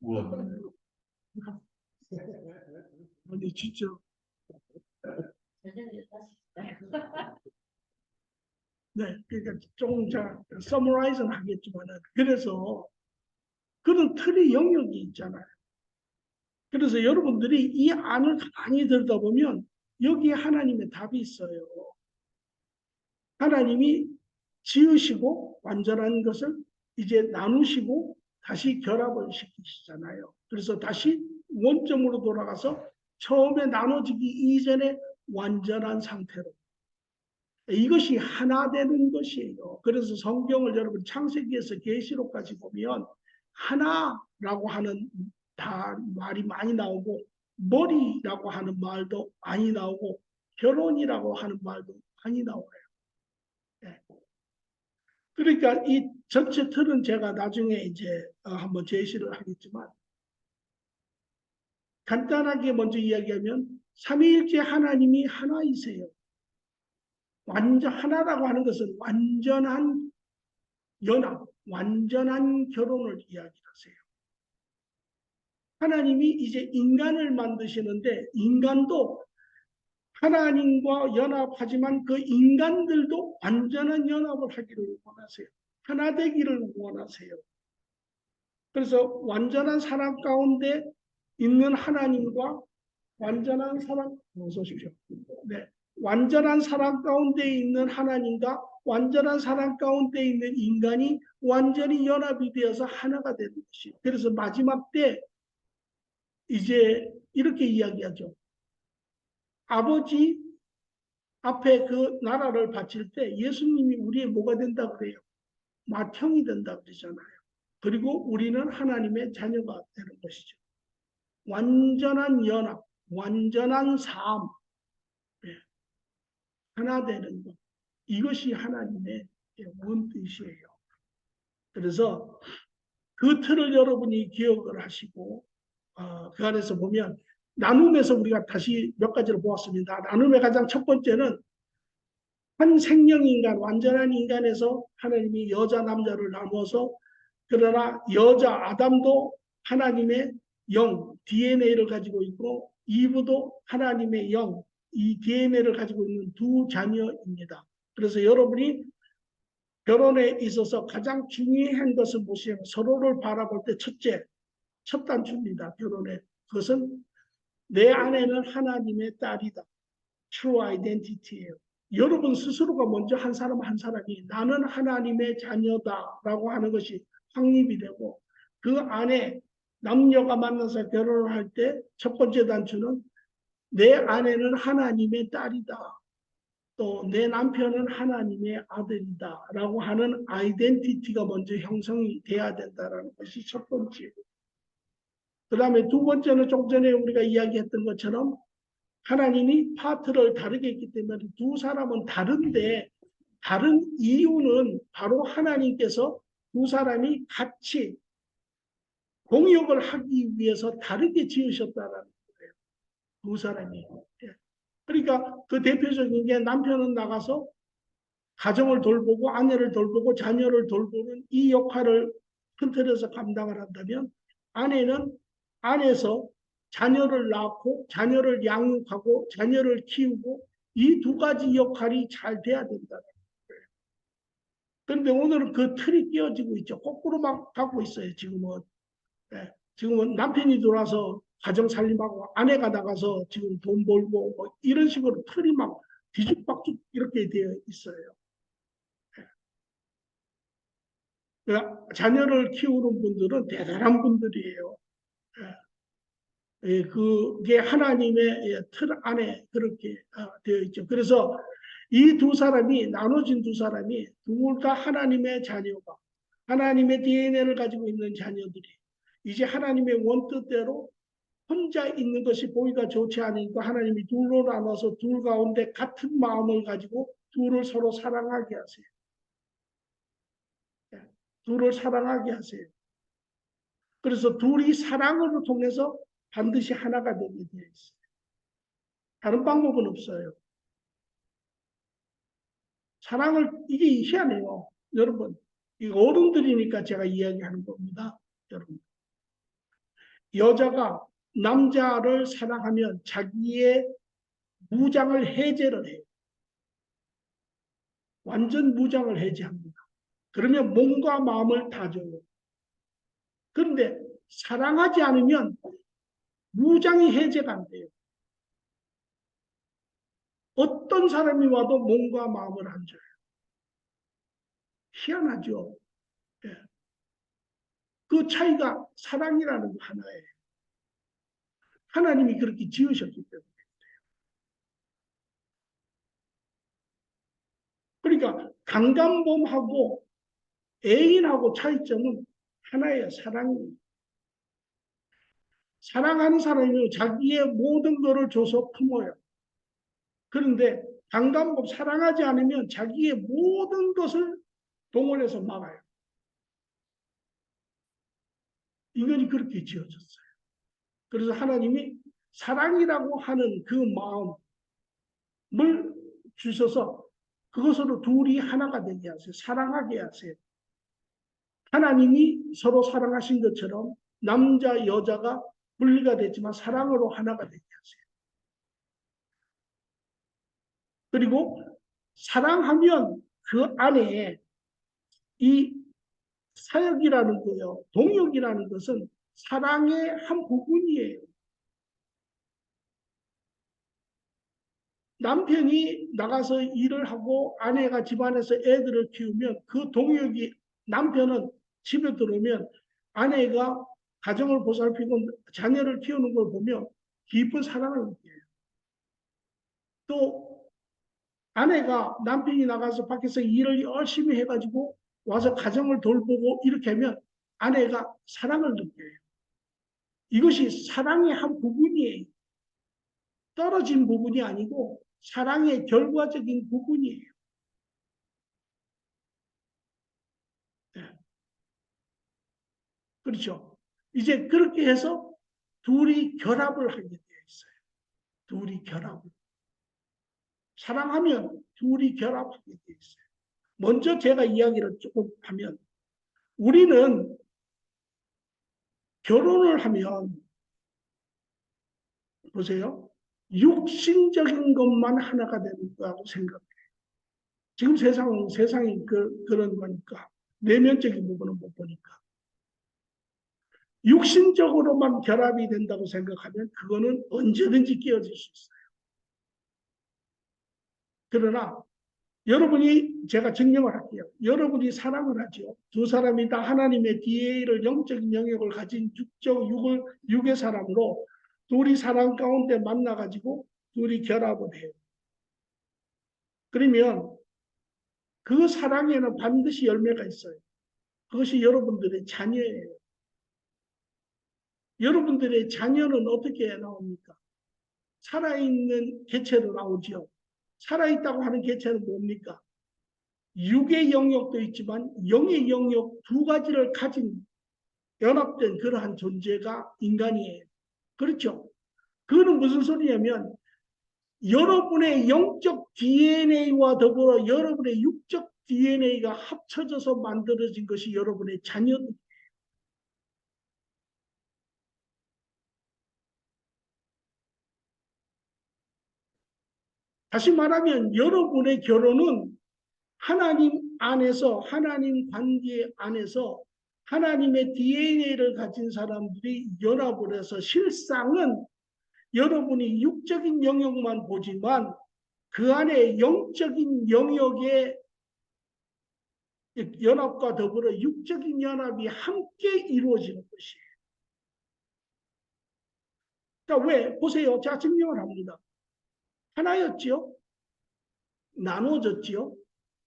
우와. 아니 진짜 네, 그러니까 조금 자 서머라이즈는 하겠지만은 그래서 그런 틀의 영역이 있잖아요. 그래서 여러분들이 이 안을 가만히 들다 보면 여기에 하나님의 답이 있어요. 하나님이 지으시고 완전한 것을 이제 나누시고 다시 결합을 시키시잖아요. 그래서 다시 원점으로 돌아가서 처음에 나눠지기 이전에 완전한 상태로 이것이 하나 되는 것이에요. 그래서 성경을 여러분 창세기에서 계시록까지 보면 하나라고 하는 다 말이 많이 나오고 머리라고 하는 말도 많이 나오고 결혼이라고 하는 말도 많이 나와요. 네. 그러니까 이 전체 틀은 제가 나중에 이제 한번 제시를 하겠지만 간단하게 먼저 이야기하면 삼위일체 하나님이 하나이세요. 완전 하나라고 하는 것은 완전한 연합, 완전한 결혼을 이야기하세요. 하나님이 이제 인간을 만드시는데 인간도 하나님과 연합하지만 그 인간들도 완전한 연합을 하기를 원하세요. 하나 되기를 원하세요. 그래서 완전한 사랑 가운데 있는 하나님과 완전한 사랑, 어서 오십시오. 네. 완전한 사랑 가운데 있는 하나님과 완전한 사랑 가운데 있는 인간이 완전히 연합이 되어서 하나가 되는 것이에요. 그래서 마지막 때 이제 이렇게 이야기하죠. 아버지 앞에 그 나라를 바칠 때 예수님이 우리의 뭐가 된다 그래요? 맏형이 된다 그러잖아요. 그리고 우리는 하나님의 자녀가 되는 것이죠. 완전한 연합, 완전한 삶, 하나 되는 것. 이것이 하나님의 원 뜻이에요. 그래서 그 틀을 여러분이 기억을 하시고 그 안에서 보면 나눔에서 우리가 다시 몇 가지를 보았습니다. 나눔의 가장 첫 번째는 한 생명인간, 완전한 인간에서 하나님이 여자, 남자를 나누어서 그러나 여자 아담도 하나님의 영, DNA를 가지고 있고 이브도 하나님의 영, 이 DNA를 가지고 있는 두 자녀입니다. 그래서 여러분이 결혼에 있어서 가장 중요한 것은 무엇이냐면 서로를 바라볼 때 첫째, 첫 단추입니다. 결혼에. 그것은 내 아내는 하나님의 딸이다. True identity예요. 여러분 스스로가 먼저 한 사람 한 사람이 나는 하나님의 자녀다라고 하는 것이 확립이 되고 그 안에 남녀가 만나서 결혼을 할 때 첫 번째 단추는 내 아내는 하나님의 딸이다. 또 내 남편은 하나님의 아들이다 라고 하는 아이덴티티가 먼저 형성이 돼야 된다는 것이 첫 번째. 그 다음에 두 번째는 조금 전에 우리가 이야기했던 것처럼 하나님이 파트를 다르게 했기 때문에 두 사람은 다른데 다른 이유는 바로 하나님께서 두 사람이 같이 공역을 하기 위해서 다르게 지으셨다는 거예요. 두 사람이. 그러니까 그 대표적인 게 남편은 나가서 가정을 돌보고 아내를 돌보고 자녀를 돌보는 이 역할을 큰 틀에서 감당을 한다면 아내는 안에서 자녀를 낳고 자녀를 양육하고 자녀를 키우고 이 두 가지 역할이 잘 돼야 된다는 거예요. 그런데 오늘은 그 틀이 끼어지고 있죠. 거꾸로 막 가고 있어요. 지금은. 네. 지금은 남편이 들어와서 가정 살림하고 아내가 나가서 지금 돈 벌고 뭐 이런 식으로 틀이 막 뒤죽박죽 이렇게 되어 있어요. 자녀를 키우는 분들은 대단한 분들이에요. 그게 하나님의 틀 안에 그렇게 되어 있죠. 그래서 이 두 사람이 나눠진 두 사람이 둘 다 하나님의 자녀가 하나님의 DNA를 가지고 있는 자녀들이 이제 하나님의 원뜻대로 혼자 있는 것이 보기가 좋지 않으니까 하나님이 둘로 나눠서 둘 가운데 같은 마음을 가지고 둘을 서로 사랑하게 하세요. 둘을 사랑하게 하세요. 그래서 둘이 사랑을 통해서 반드시 하나가 되게 되어 있어요. 다른 방법은 없어요. 사랑을, 이게 희한해요. 여러분, 이 어른들이니까 제가 이야기하는 겁니다. 여러분, 여자가 남자를 사랑하면 자기의 무장을 해제를 해요. 완전 무장을 해제합니다. 그러면 몸과 마음을 다 줘요. 그런데 사랑하지 않으면 무장이 해제가 안 돼요. 어떤 사람이 와도 몸과 마음을 안 줘요. 희한하죠. 예. 그 차이가 사랑이라는 거 하나예요. 하나님이 그렇게 지으셨기 때문에. 그러니까 강간범하고 애인하고 차이점은 하나예요. 사랑이. 사랑하는 사람이 자기의 모든 것을 줘서 품어요. 그런데 강간범 사랑하지 않으면 자기의 모든 것을 동원해서 막아요. 인간이 그렇게 지어졌어요. 그래서 하나님이 사랑이라고 하는 그 마음을 주셔서 그것으로 둘이 하나가 되게 하세요. 사랑하게 하세요. 하나님이 서로 사랑하신 것처럼 남자, 여자가 분리가 됐지만 사랑으로 하나가 되게 하세요. 그리고 사랑하면 그 안에 이 사역이라는 거요, 동역이라는 것은 사랑의 한 부분이에요. 남편이 나가서 일을 하고 아내가 집안에서 애들을 키우면 그 동역이, 남편은 집에 들어오면 아내가 가정을 보살피고 자녀를 키우는 걸 보며 깊은 사랑을 느껴요. 또 아내가, 남편이 나가서 밖에서 일을 열심히 해가지고 와서 가정을 돌보고 이렇게 하면 아내가 사랑을 느껴요. 이것이 사랑의 한 부분이에요. 떨어진 부분이 아니고 사랑의 결과적인 부분이에요. 네. 그렇죠. 이제 그렇게 해서 둘이 결합을 하게 되어 있어요. 둘이 결합을. 사랑하면 둘이 결합하게 되어 있어요. 먼저 제가 이야기를 조금 하면, 우리는 결혼을 하면, 보세요, 육신적인 것만 하나가 되는 거라고 생각해요. 지금 세상이 그런 거니까. 내면적인 부분은 못 보니까. 육신적으로만 결합이 된다고 생각하면 그거는 언제든지 깨어질 수 있어요. 그러나 여러분이, 제가 증명을 할게요. 여러분이 사랑을 하죠. 두 사람이 다 하나님의 DNA를, 영적인 영역을 가진 육의 사람으로 둘이 사랑 가운데 만나가지고 둘이 결합을 해요. 그러면 그 사랑에는 반드시 열매가 있어요. 그것이 여러분들의 자녀예요. 여러분들의 자녀는 어떻게 나옵니까? 살아있는 개체로 나오죠. 살아있다고 하는 개체는 뭡니까? 육의 영역도 있지만 영의 영역 두 가지를 가진 연합된 그러한 존재가 인간이에요. 그렇죠? 그거는 무슨 소리냐면 여러분의 영적 DNA와 더불어 여러분의 육적 DNA가 합쳐져서 만들어진 것이 여러분의 자녀들. 다시 말하면 여러분의 결혼은 하나님 안에서, 하나님 관계 안에서 하나님의 DNA를 가진 사람들이 연합을 해서, 실상은 여러분이 육적인 영역만 보지만 그 안에 영적인 영역의 연합과 더불어 육적인 연합이 함께 이루어지는 것이에요. 그러니까 왜? 보세요. 제가 증명을 합니다. 하나였지요? 나누어졌지요?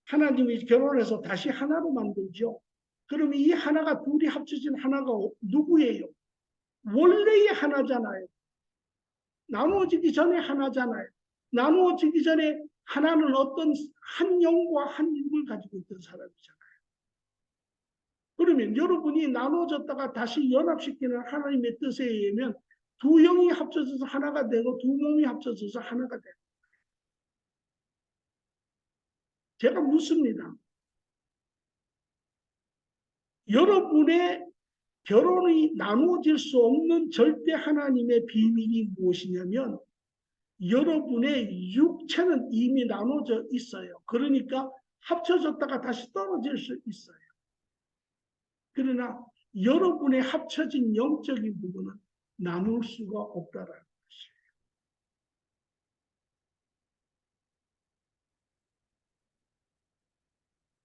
하나님이 결혼해서 다시 하나로 만들죠. 그러면 이 하나가, 둘이 합쳐진 하나가 누구예요? 원래의 하나잖아요. 나누어지기 전에 하나잖아요. 나누어지기 전에 하나는 어떤 한 영과 한 육을 가지고 있던 사람이잖아요. 그러면 여러분이 나누어졌다가 다시 연합시키는 하나님의 뜻에 의하면 두 영이 합쳐져서 하나가 되고 두 몸이 합쳐져서 하나가 돼요. 제가 묻습니다. 여러분의 결혼이 나누어질 수 없는 절대 하나님의 비밀이 무엇이냐면 여러분의 육체는 이미 나눠져 있어요. 그러니까 합쳐졌다가 다시 떨어질 수 있어요. 그러나 여러분의 합쳐진 영적인 부분은 나눌 수가 없다라는 것이에요.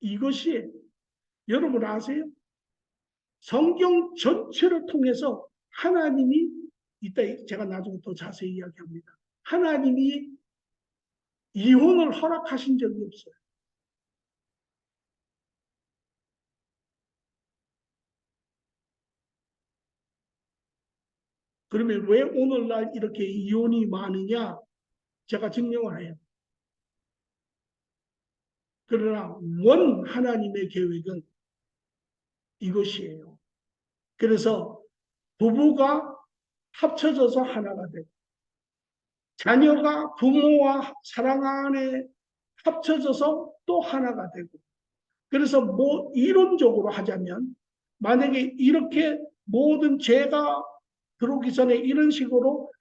이것이 여러분 아세요? 성경 전체를 통해서 하나님이 이따 제가 나중에 더 자세히 이야기합니다. 하나님이 이혼을 허락하신 적이 없어요. 그러면 왜 오늘날 이렇게 이혼이 많으냐? 제가 증명을 해요. 그러나 원 하나님의 계획은 이것이에요. 그래서 부부가 합쳐져서 하나가 되고 자녀가 부모와 사랑 안에 합쳐져서 또 하나가 되고 그래서 뭐 이론적으로 하자면 만약에 이렇게 모든 죄가 들어오기 전에 이런 식으로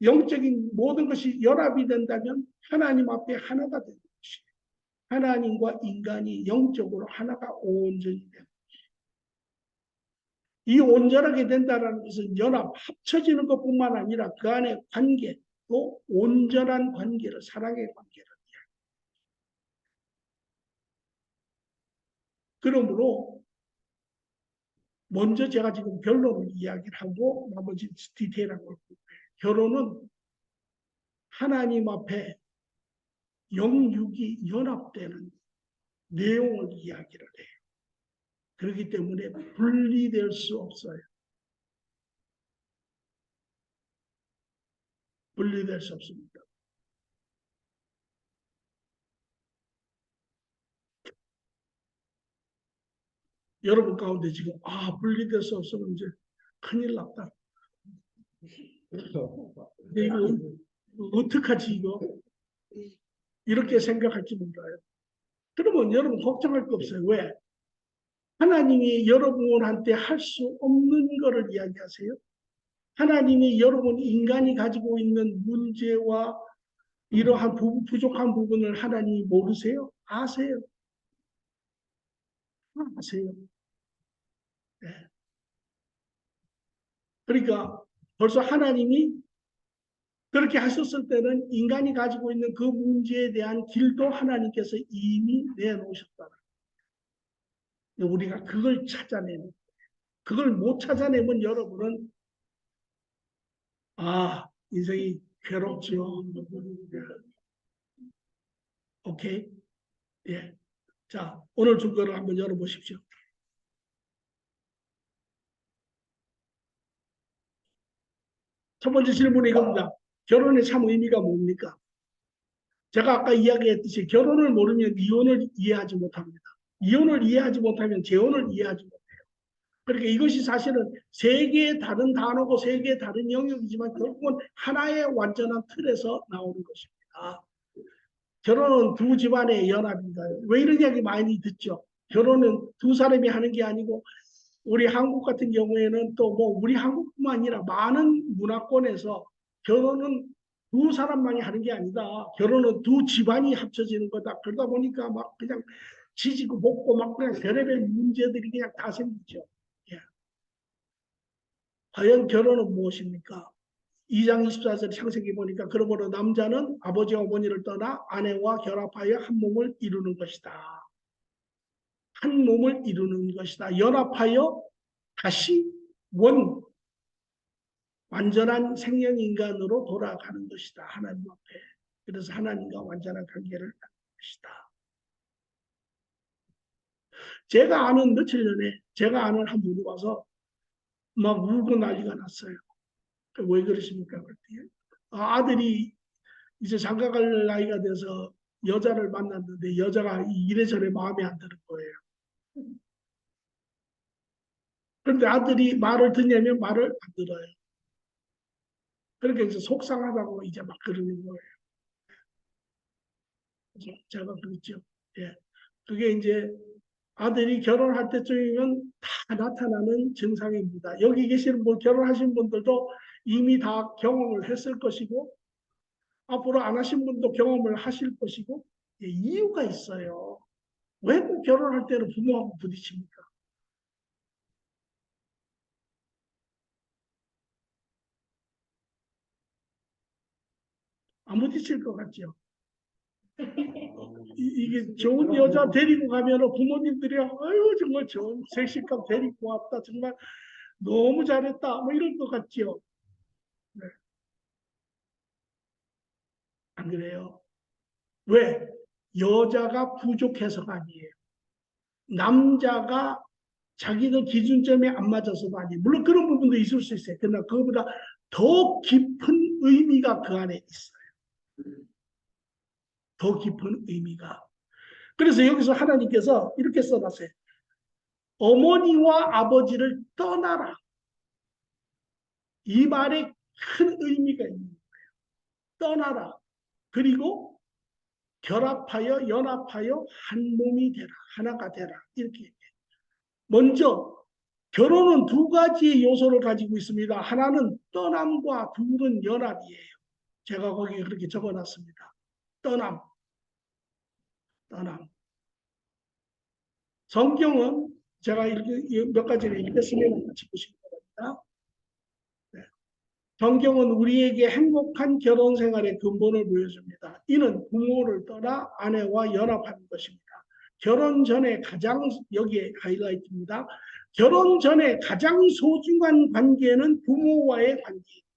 영적인 모든 것이 연합이 된다면 하나님 앞에 하나가 되는 것이에요. 하나님과 인간이 영적으로 하나가 온전히 됩니다. 이 온전하게 된다는 것은 연합, 합쳐지는 것뿐만 아니라 그 안에 관계, 또 온전한 관계를, 사랑의 관계를. 그러므로 먼저 제가 지금 결론을 이야기를 하고 나머지 디테일한 걸 볼게요. 결혼은 하나님 앞에 영육이 연합되는 내용을 이야기를 해요. 그렇기 때문에 분리될 수 없어요. 분리될 수 없습니다. 여러분 가운데 지금 분리될 수 없으면 이제 큰일 났다. 이거 어떡하지 이거? 이렇게 생각할지 몰라요. 그러면 여러분 걱정할 거 없어요. 왜? 하나님이 여러분한테 할 수 없는 것을 이야기하세요. 하나님이 여러분 인간이 가지고 있는 문제와 이러한 부족한 부분을 하나님이 모르세요? 아세요. 아세요. 네. 그러니까 벌써 하나님이 그렇게 하셨을 때는 인간이 가지고 있는 그 문제에 대한 길도 하나님께서 이미 내놓으셨다. 우리가 그걸 찾아내는, 그걸 못 찾아내면 여러분은 인생이 괴롭죠. 오케이. 예. 자, 오늘 주거를 한번 열어보십시오. 첫 번째 질문이 이겁니다. 결혼의 참 의미가 뭡니까? 제가 아까 이야기했듯이 결혼을 모르면 이혼을 이해하지 못합니다. 이혼을 이해하지 못하면 재혼을 이해하지 못해요. 그러니까 이것이 사실은 세 개의 다른 단어고 세 개의 다른 영역이지만 결국은 하나의 완전한 틀에서 나오는 것입니다. 결혼은 두 집안의 연합인가요? 왜 이런 이야기 많이 듣죠? 결혼은 두 사람이 하는 게 아니고 우리 한국 같은 경우에는 또 뭐 우리 한국뿐만 아니라 많은 문화권에서 결혼은 두 사람만이 하는 게 아니다. 결혼은 두 집안이 합쳐지는 거다. 그러다 보니까 막 그냥 지지고 볶고 막 그냥 별의별 문제들이 그냥 다 생기죠. 예. 과연 결혼은 무엇입니까? 2장 24절 창세기 보니까 그러므로 남자는 아버지와 어머니를 떠나 아내와 결합하여 한 몸을 이루는 것이다. 한 몸을 이루는 것이다. 연합하여 다시 완전한 생명 인간으로 돌아가는 것이다. 하나님 앞에. 그래서 하나님과 완전한 관계를 갖는 것이다. 제가 아는 며칠 전에 제가 아는 한 분이 와서 막 울고 난리가 났어요. 왜 그러십니까? 그랬더니 아들이 이제 장가갈 나이가 돼서 여자를 만났는데 여자가 이래저래 마음에 안 드는 거예요. 그런데 아들이 말을 듣냐면 말을 안 들어요. 그러니까 이제 속상하다고 이제 막 그러는 거예요. 그래서 제가 그랬죠. 예. 그게 이제 아들이 결혼할 때쯤이면 다 나타나는 증상입니다. 여기 계시는 분, 결혼하신 분들도 이미 다 경험을 했을 것이고, 앞으로 안 하신 분도 경험을 하실 것이고, 예, 이유가 있어요. 왜 꼭 결혼할 때는 부모하고 부딪힙니까? 안 부딪힐 것 같죠? 이게 좋은 여자 데리고 가면 부모님들이 아유 정말 좋은 섹시감 데리고 왔다 정말 너무 잘했다 뭐 이럴 것 같죠. 네, 안 그래요? 왜? 여자가 부족해서가 아니에요. 남자가 자기들 기준점에 안 맞아서도 아니에요. 물론 그런 부분도 있을 수 있어요. 그러나 그거보다 더 깊은 의미가 그 안에 있어요. 더 깊은 의미가. 그래서 여기서 하나님께서 이렇게 써놨어요. 어머니와 아버지를 떠나라. 이 말에 큰 의미가 있는 거예요. 떠나라. 그리고 결합하여 연합하여 한 몸이 되라. 하나가 되라. 이렇게. 먼저 결혼은 두 가지의 요소를 가지고 있습니다. 하나는 떠남과 둘은 연합이에요. 제가 거기에 그렇게 적어놨습니다. 떠남, 떠남. 성경은 제가 이렇게 몇 가지를 읽겠으면 같이 보시기 바랍니다. 네. 성경은 우리에게 행복한 결혼 생활의 근본을 보여줍니다. 이는 부모를 떠나 아내와 연합하는 것입니다. 결혼 전에 가장, 여기에 하이라이트입니다. 결혼 전에 가장 소중한 관계는 부모와의 관계입니다.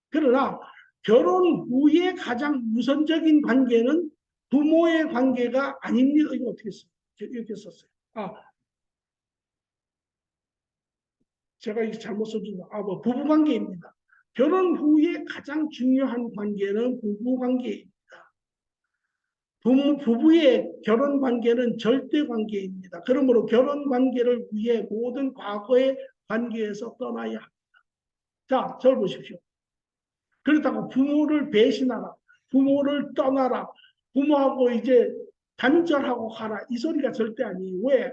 그러나 결혼 후에 가장 우선적인 관계는 부모의 관계가 아닙니다. 이거 어떻게 써요? 이렇게 썼어요. 제가 이거 잘못 써준다. 뭐 부부 관계입니다. 결혼 후에 가장 중요한 관계는 부부 관계입니다. 부부의 결혼 관계는 절대 관계입니다. 그러므로 결혼 관계를 위해 모든 과거의 관계에서 떠나야 합니다. 자, 저를 보십시오. 그렇다고 부모를 배신하라, 부모를 떠나라, 부모하고 이제 단절하고 가라 이 소리가 절대 아니에요. 왜?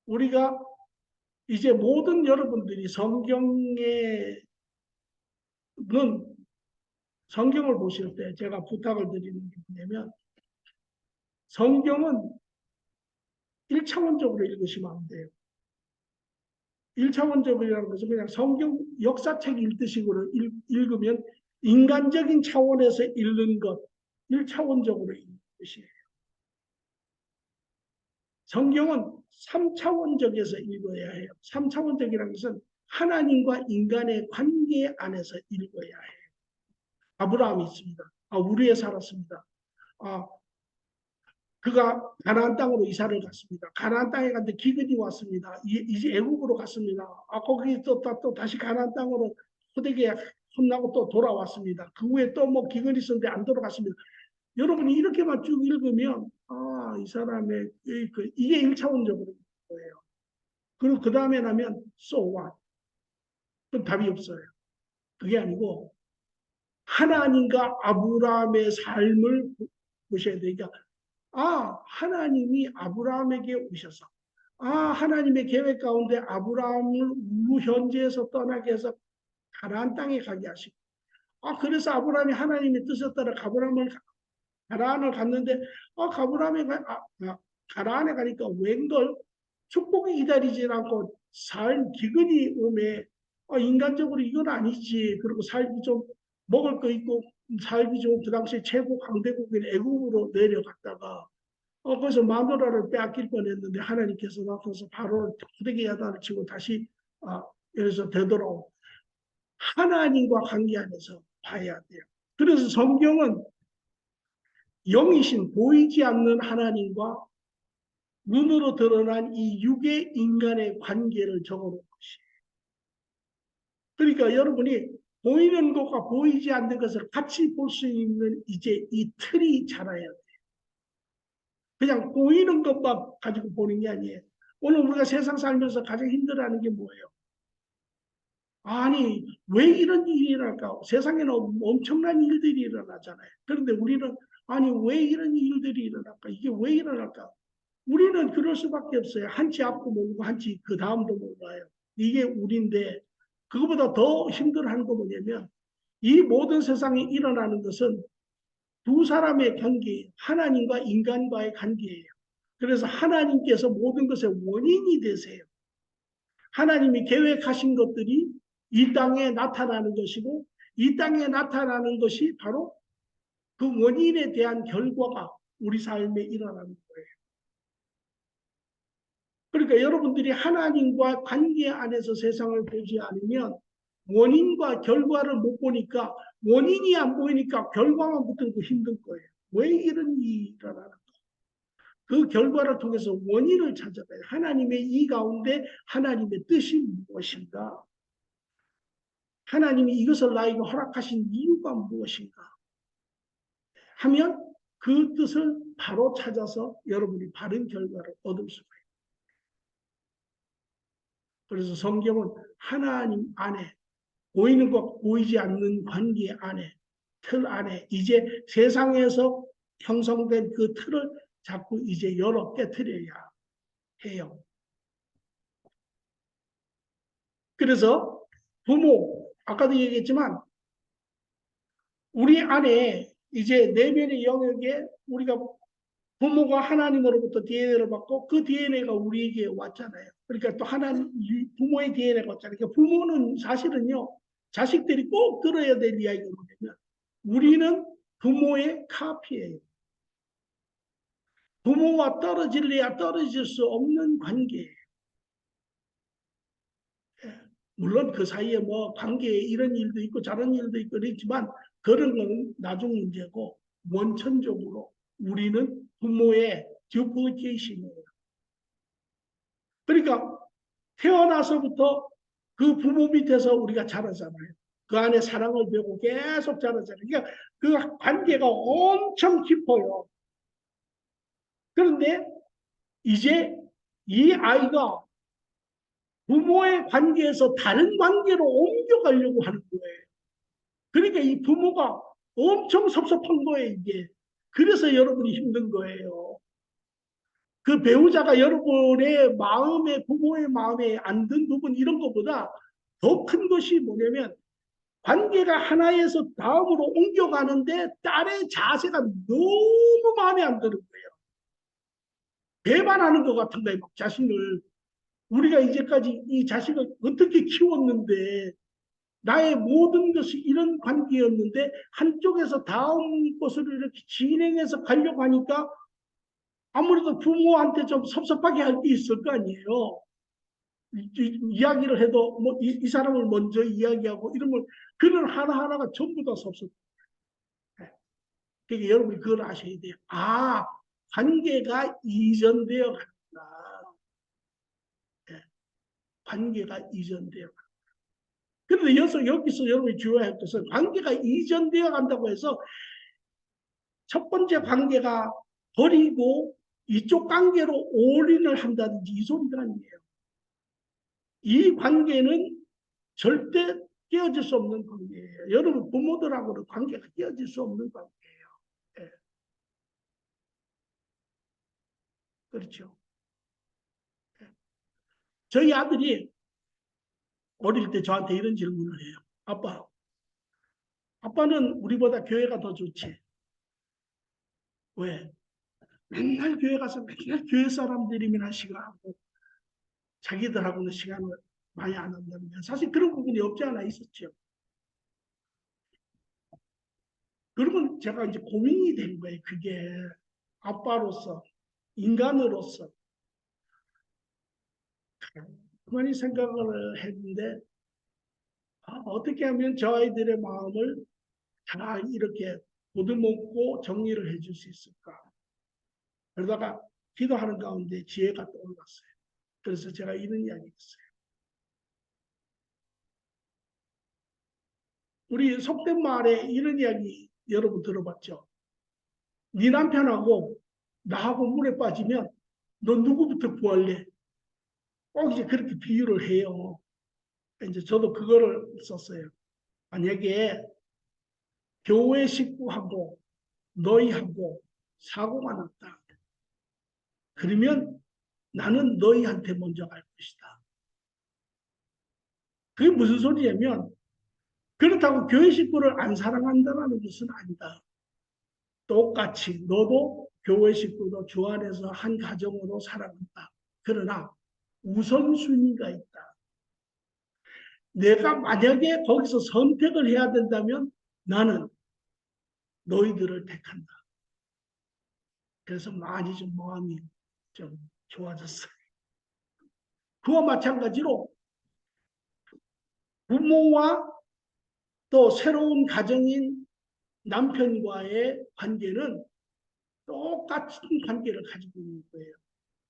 우리가 이제 모든 여러분들이 성경에는 성경을 보실 때 제가 부탁을 드리는 게 뭐냐면 성경은 1차원적으로 읽으시면 안 돼요. 1차원적이라는 것은 그냥 성경 역사책 읽듯이로 읽으면 인간적인 차원에서 읽는 것 1차원적으로 읽는 것이에요. 성경은 3차원적에서 읽어야 해요. 3차원적이라는 것은 하나님과 인간의 관계 안에서 읽어야 해요. 아브라함이 있습니다. 우리에 살았습니다. 아, 그가 가나안 땅으로 이사를 갔습니다. 가나안 땅에 갔는데 기근이 왔습니다. 이제 애국으로 갔습니다. 거기 또 다시 가나안 땅으로 호되게 혼나고 또 돌아왔습니다. 그 후에 또 뭐 기근이 있었는데 안 돌아갔습니다. 여러분이 이렇게만 쭉 읽으면 이 사람의 이게 1차원적으로 거예요. 그리고 그 다음에 나면 so what? 그럼 답이 없어요. 그게 아니고 하나님과 아브라함의 삶을 보셔야 되니까 하나님이 아브라함에게 오셔서 하나님의 계획 가운데 아브라함을 우 현지에서 떠나게 해서 가나안 땅에 가게 하시고 그래서 아브라함이 하나님의 뜻에 따라 가나안을 갔는데 가브라함에 가나안에 가니까 웬걸 축복이 기다리지 않고 기근이 오매 인간적으로 이건 아니지. 그리고 살기 좀 먹을 거 있고 살기 좋은 그 당시에 최고 강대국인 애국으로 내려갔다가 거기서 마누라를 빼앗길 뻔했는데 하나님께서 나서서 바로를 부대게 야단을 치고 다시 여기서 되돌아온 하나님과 관계 안에서 봐야 돼요. 그래서 성경은 영이신 보이지 않는 하나님과 눈으로 드러난 이 육의 인간의 관계를 적어놓은 것이에요. 그러니까 여러분이 보이는 것과 보이지 않는 것을 같이 볼 수 있는 이제 이 틀이 자라야 돼요. 그냥 보이는 것만 가지고 보는 게 아니에요. 오늘 우리가 세상 살면서 가장 힘들어하는 게 뭐예요? 왜 이런 일이 일어날까? 세상에는 엄청난 일들이 일어나잖아요. 그런데 우리는 아니 왜 이런 일들이 일어날까? 이게 왜 일어날까? 우리는 그럴 수밖에 없어요. 한치 앞도 모르고 한치 그 다음도 몰라요. 이게 우리인데 그거보다 더 힘들어하는 거 뭐냐면 이 모든 세상에 일어나는 것은 두 사람의 관계예요. 하나님과 인간과의 관계예요. 그래서 하나님께서 모든 것의 원인이 되세요. 하나님이 계획하신 것들이 이 땅에 나타나는 것이고 이 땅에 나타나는 것이 바로 그 원인에 대한 결과가 우리 삶에 일어나는 거예요. 그러니까 여러분들이 하나님과 관계 안에서 세상을 보지 않으면 원인과 결과를 못 보니까 원인이 안 보이니까 결과만 붙들고 힘든 거예요. 왜 이런 일이 일어나는가? 그 결과를 통해서 원인을 찾아봐요. 하나님의 이 가운데 하나님의 뜻이 무엇인가? 하나님이 이것을 나에게 허락하신 이유가 무엇인가? 하면 그 뜻을 바로 찾아서 여러분이 바른 결과를 얻을 수가 있어요. 그래서 성경은 하나님 안에 보이는 것, 보이지 않는 관계 안에, 틀 안에 이제 세상에서 형성된 그 틀을 자꾸 이제 열어 깨트려야 해요. 그래서 부모, 아까도 얘기했지만 우리 안에 이제 내면의 영역에 우리가 부모가 하나님으로부터 DNA를 받고 그 DNA가 우리에게 왔잖아요. 그러니까 또 하나님, 부모의 DNA가 왔잖아요. 그러니까 부모는 사실은요, 자식들이 꼭 들어야 될 이야기가 뭐냐면 우리는 부모의 카피예요. 부모와 떨어질래야 떨어질 수 없는 관계예요. 물론 그 사이에 뭐 관계에 이런 일도 있고 저런 일도 있고 그렇지만 그런 건 나중 문제고 원천적으로 우리는 부모의 듀플리케이션이에요. 그러니까 태어나서부터 그 부모 밑에서 우리가 자라잖아요. 그 안에 사랑을 배우고 계속 자라잖아요. 그러니까 그 관계가 엄청 깊어요. 그런데 이제 이 아이가 부모의 관계에서 다른 관계로 옮겨가려고 하는 거예요. 그러니까 이 부모가 엄청 섭섭한 거예요, 이게. 그래서 여러분이 힘든 거예요. 그 배우자가 여러분의 마음에, 부모의 마음에 안 든 부분 이런 것보다 더 큰 것이 뭐냐면 관계가 하나에서 다음으로 옮겨가는데 딸의 자세가 너무 마음에 안 드는 거예요. 배반하는 것 같은 거예요, 자신을. 우리가 이제까지 이 자식을 어떻게 키웠는데 나의 모든 것이 이런 관계였는데 한쪽에서 다음 것으로 이렇게 진행해서 가려고 하니까 아무래도 부모한테 좀 섭섭하게 할 게 있을 거 아니에요. 이야기를 해도 뭐 이 사람을 먼저 이야기하고 이런 걸 그런 하나하나가 전부 다 섭섭해요. 그러니까 여러분이 그걸 아셔야 돼요. 아, 관계가 이전되어 간다. 관계가 이전되어 간다. 그런데 여기서 여러분이 주어야 할 것은 관계가 이전되어 간다고 해서 첫 번째 관계가 버리고 이쪽 관계로 올인을 한다든지 이 소리가 아니에요. 이 관계는 절대 깨어질 수 없는 관계예요. 여러분 부모들하고는 관계가 깨어질 수 없는 관계예요. 예. 그렇죠. 예. 저희 아들이 어릴 때 저한테 이런 질문을 해요. 아빠는 우리보다 교회가 더 좋지. 왜? 맨날 교회 가서 맨날 교회 사람들이나 시간하고 자기들하고는 시간을 많이 안 한다면 사실 그런 부분이 없지 않아 있었죠. 그러면 제가 이제 고민이 된 거예요. 그게 아빠로서 인간으로서 그만히 생각을 했는데 어떻게 하면 저 아이들의 마음을 잘 이렇게 보듬고 정리를 해줄 수 있을까? 그러다가 기도하는 가운데 지혜가 떠올랐어요. 그래서 제가 이런 이야기 했어요. 우리 속된 말에 이런 이야기 여러분 들어봤죠? 네 남편하고 나하고 물에 빠지면 너 누구부터 구할래? 꼭 이제 그렇게 비유를 해요. 이제 저도 그거를 썼어요. 만약에 교회 식구하고 너희하고 사고가 났다. 그러면 나는 너희한테 먼저 갈 것이다. 그게 무슨 소리냐면 그렇다고 교회 식구를 안 사랑한다는 것은 아니다. 똑같이 너도 교회 식구도 주 안에서 한 가정으로 살아간다. 그러나 우선순위가 있다. 내가 만약에 거기서 선택을 해야 된다면 나는 너희들을 택한다. 그래서 많이 좀 마음이 좀 좋아졌어요. 그와 마찬가지로 부모와 또 새로운 가정인 남편과의 관계는 똑같은 관계를 가지고 있는 거예요.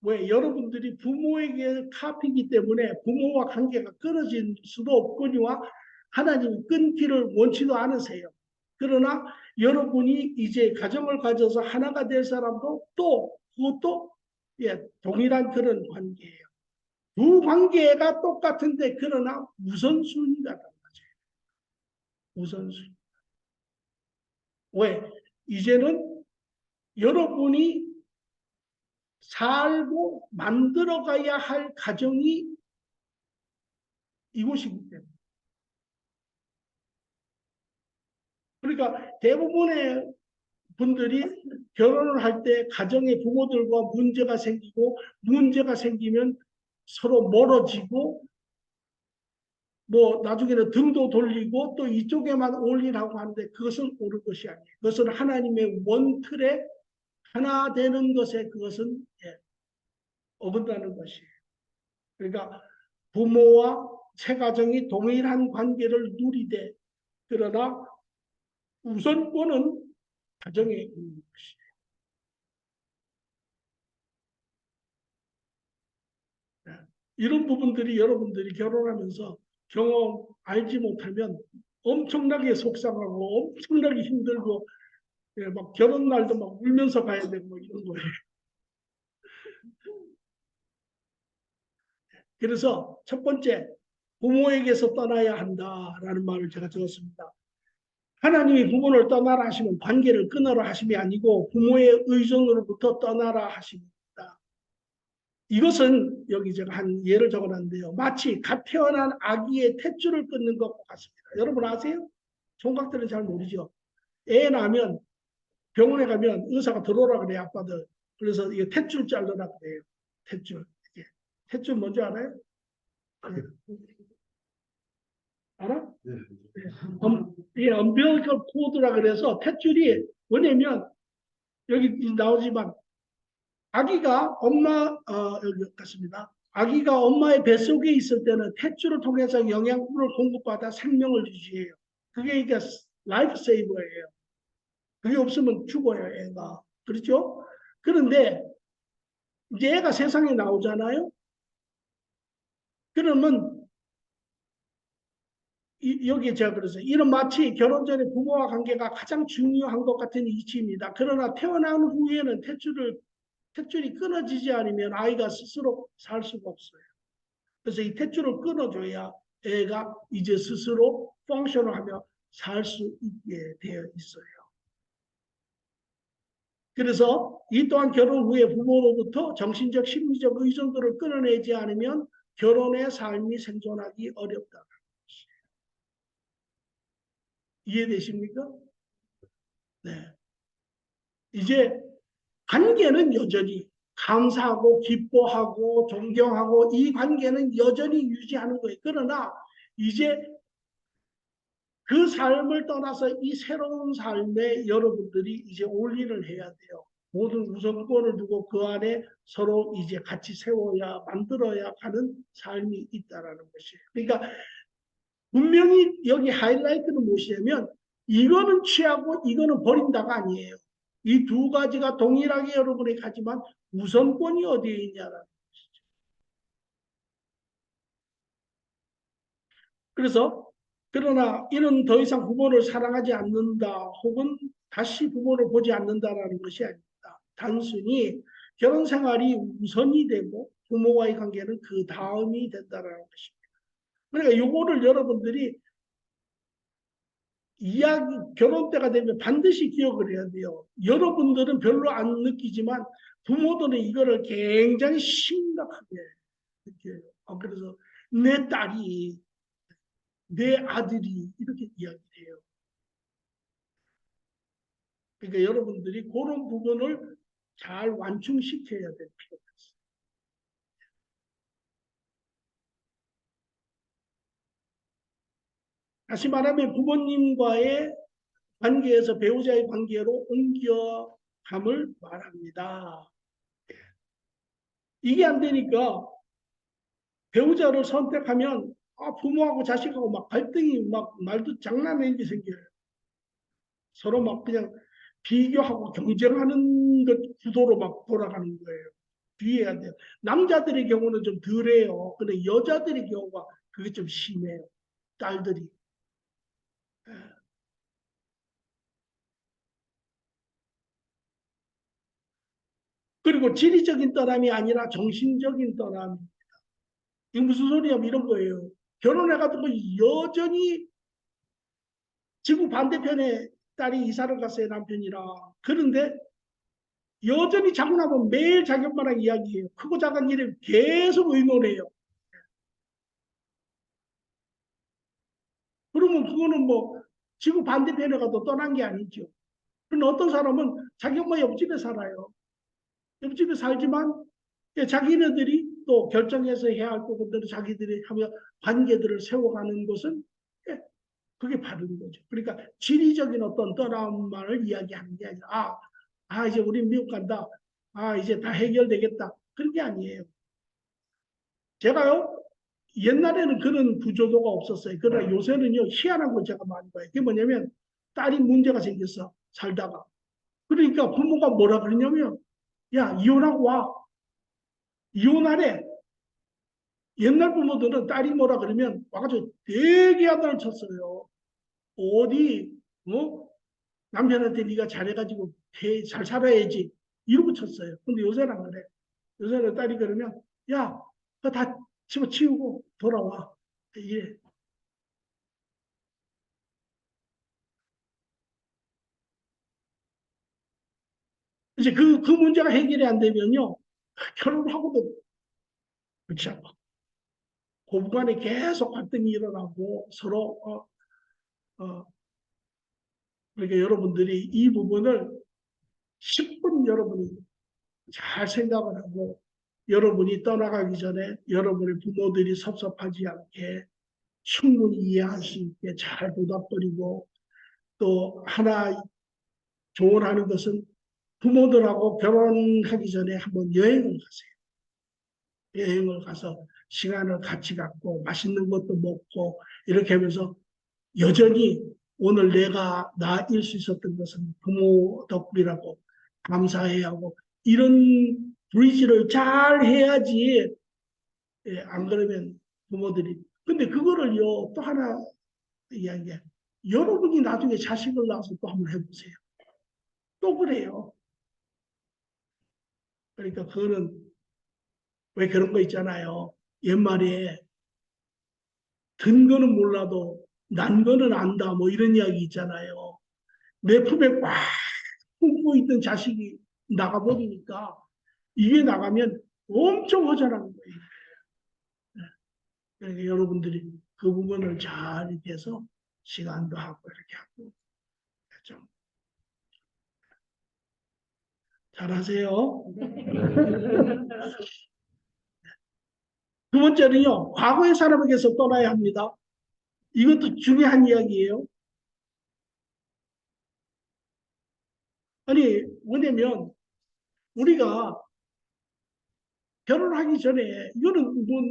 왜? 여러분들이 부모에게 카피이기 때문에 부모와 관계가 끊어질 수도 없거니와 하나님이 끊기를 원치도 않으세요. 그러나 여러분이 이제 가정을 가져서 하나가 될 사람도 또 그것도 동일한 그런 관계예요. 두 관계가 똑같은데 그러나 우선순위가 달라져요. 우선순위. 왜? 이제는 여러분이 살고 만들어가야 할 가정이 이곳이기 때문에. 그러니까 대부분의 분들이 결혼을 할 때 가정의 부모들과 문제가 생기고 문제가 생기면 서로 멀어지고 뭐 나중에는 등도 돌리고 또 이쪽에만 올리라고 하는데 그것은 옳은 것이 아니에요. 그것은 하나님의 원틀에 하나 되는 것에 그것은 어긋나는 것이에요. 그러니까 부모와 새 가정이 동일한 관계를 누리되 그러나 우선권은 가정에 있는 것이에요. 이런 부분들이 여러분들이 결혼하면서 경험 알지 못하면 엄청나게 속상하고 엄청나게 힘들고 막 결혼 날도 막 울면서 가야 되고 뭐 이런 거예요. 그래서 첫 번째 부모에게서 떠나야 한다라는 말을 제가 들었습니다. 하나님이 부모를 떠나라 하시면 관계를 끊어라 하심이 아니고 부모의 의존으로부터 떠나라 하십니다. 이것은 여기 제가 한 예를 적어놨는데요. 마치 갓 태어난 아기의 탯줄을 끊는 것과 같습니다. 여러분 아세요? 총각들은 잘 모르죠. 애 낳으면 병원에 가면 의사가 들어오라 그래요. 아빠들. 그래서 이게 탯줄 자르라 그래요. 탯줄. 탯줄 뭔지 알아요? 알아? 네. 이게 umbilical cord라 그래서 탯줄이 뭐냐면 여기 나오지만 아기가 여기 같습니다. 아기가 엄마의 뱃속에 있을 때는 탯줄을 통해서 영양분을 공급받아 생명을 유지해요. 그게 이게 라이프 세이버예요. 그게 없으면 죽어요, 애가. 그렇죠? 그런데 이제 애가 세상에 나오잖아요. 그러면 여기에 제가 그래서 이런 마치 결혼 전에 부모와 관계가 가장 중요한 것 같은 이치입니다. 그러나 태어난 후에는 탯줄이 끊어지지 않으면 아이가 스스로 살 수가 없어요. 그래서 이 탯줄을 끊어줘야 애가 이제 스스로 펑션을 하며 살 수 있게 되어 있어요. 그래서 이 또한 결혼 후에 부모로부터 정신적, 심리적 의존도를 끊어내지 않으면 결혼의 삶이 생존하기 어렵다. 이해되십니까? 네. 이제 관계는 여전히 감사하고 기뻐하고 존경하고 이 관계는 여전히 유지하는 거예요. 그러나 이제 그 삶을 떠나서 이 새로운 삶에 여러분들이 이제 올인을 해야 돼요. 모든 우선권을 두고 그 안에 서로 이제 같이 세워야 만들어야 하는 삶이 있다라는 것이에요. 그러니까 분명히 여기 하이라이트는 무엇이냐면 이거는 취하고 이거는 버린다가 아니에요. 이 두 가지가 동일하게 여러분에게 가지만 우선권이 어디에 있냐라는 것이죠. 그래서 그러나 이는 더 이상 부모를 사랑하지 않는다 혹은 다시 부모를 보지 않는다라는 것이 아닙니다. 단순히 결혼 생활이 우선이 되고 부모와의 관계는 그 다음이 된다라는 것입니다. 그러니까 요거를 여러분들이 이야기, 결혼 때가 되면 반드시 기억을 해야 돼요. 여러분들은 별로 안 느끼지만 부모들은 이거를 굉장히 심각하게 느껴요. 그래서 내 딸이, 내 아들이 이렇게 이야기를 해요. 그러니까 여러분들이 그런 부분을 잘 완충시켜야 될 필요가 있어요. 다시 말하면 부모님과의 관계에서 배우자의 관계로 옮겨감을 말합니다. 이게 안 되니까 배우자를 선택하면 부모하고 자식하고 막 갈등이 막 말도 장난 아니게 생겨요. 서로 막 그냥 비교하고 경쟁하는 것 구도로 막 돌아가는 거예요. 주의해야 돼요. 남자들의 경우는 좀 덜해요. 근데 여자들의 경우가 그게 좀 심해요. 딸들이. 그리고 지리적인 떠남이 아니라 정신적인 떠남. 이게 무슨 소리냐면 이런 거예요. 결혼해가지고 여전히 지구 반대편에 딸이 이사를 갔어요, 남편이랑. 그런데 여전히 자고 나면 매일 자기 엄마랑 이야기해요. 크고 작은 일에 계속 의논해요. 그러면 그거는 뭐 지구 반대편에 가도 떠난 게 아니죠. 그런데 어떤 사람은 자기 엄마 옆집에 살아요. 옆집에 살지만 자기네들이 또 결정해서 해야 할 부분들을 자기들이 하며 관계들을 세워가는 것은 그게 바른 거죠. 그러니까 지리적인 어떤 떠남만을 이야기하는 게 아니라 이제 우리 미국 간다. 이제 다 해결되겠다. 그런 게 아니에요. 제가요 옛날에는 그런 구조도가 없었어요. 그러나 요새는요 희한한 걸 제가 많이 봐요. 그게 뭐냐면 딸이 문제가 생겼어 살다가. 그러니까 부모가 뭐라 그러냐면 야 이혼하고 와. 이혼하래. 옛날 부모들은 딸이 뭐라 그러면 와가지고 되게 야단을 쳤어요. 어디 남편한테 네가 잘해가지고 잘 살아야지 이러고 쳤어요. 근데 요새는 안 그래. 요새는 딸이 그러면 야 그거 다 집어치우고 돌아와. 예. 이제 그 문제가 해결이 안 되면요 결혼하고도 그렇지 않고 고부간에 계속 갈등이 일어나고 서로 어, 그러니까 여러분들이 이 부분을 10분 여러분이 잘 생각을 하고 여러분이 떠나가기 전에 여러분의 부모들이 섭섭하지 않게 충분히 이해할 수 있게 잘 보답드리고 또 하나 조언하는 것은 부모들하고 결혼하기 전에 한번 여행을 가세요. 여행을 가서 시간을 같이 갖고 맛있는 것도 먹고 이렇게 하면서 여전히 오늘 내가 나일 수 있었던 것은 부모 덕분이라고 감사해야 하고 이런 브리지를 잘 해야지 안 그러면 부모들이 근데 그거를요 또 하나 이야기해 여러분이 나중에 자식을 낳아서 또 한번 해보세요. 또 그래요. 그러니까 그거는 왜 그런 거 있잖아요. 옛말에 든 거는 몰라도 난 거는 안다 뭐 이런 이야기 있잖아요. 내 품에 꽉 품고 있던 자식이 나가버리니까 이게 나가면 엄청 허전한 거예요. 그러니까 여러분들이 그 부분을 잘 이렇게 해서 시간도 하고 이렇게 하고 좀 잘하세요. 두 번째는요, 과거의 사람에게서 떠나야 합니다. 이것도 중요한 이야기예요. 아니, 뭐냐면, 우리가 결혼하기 전에, 이거는 뭐,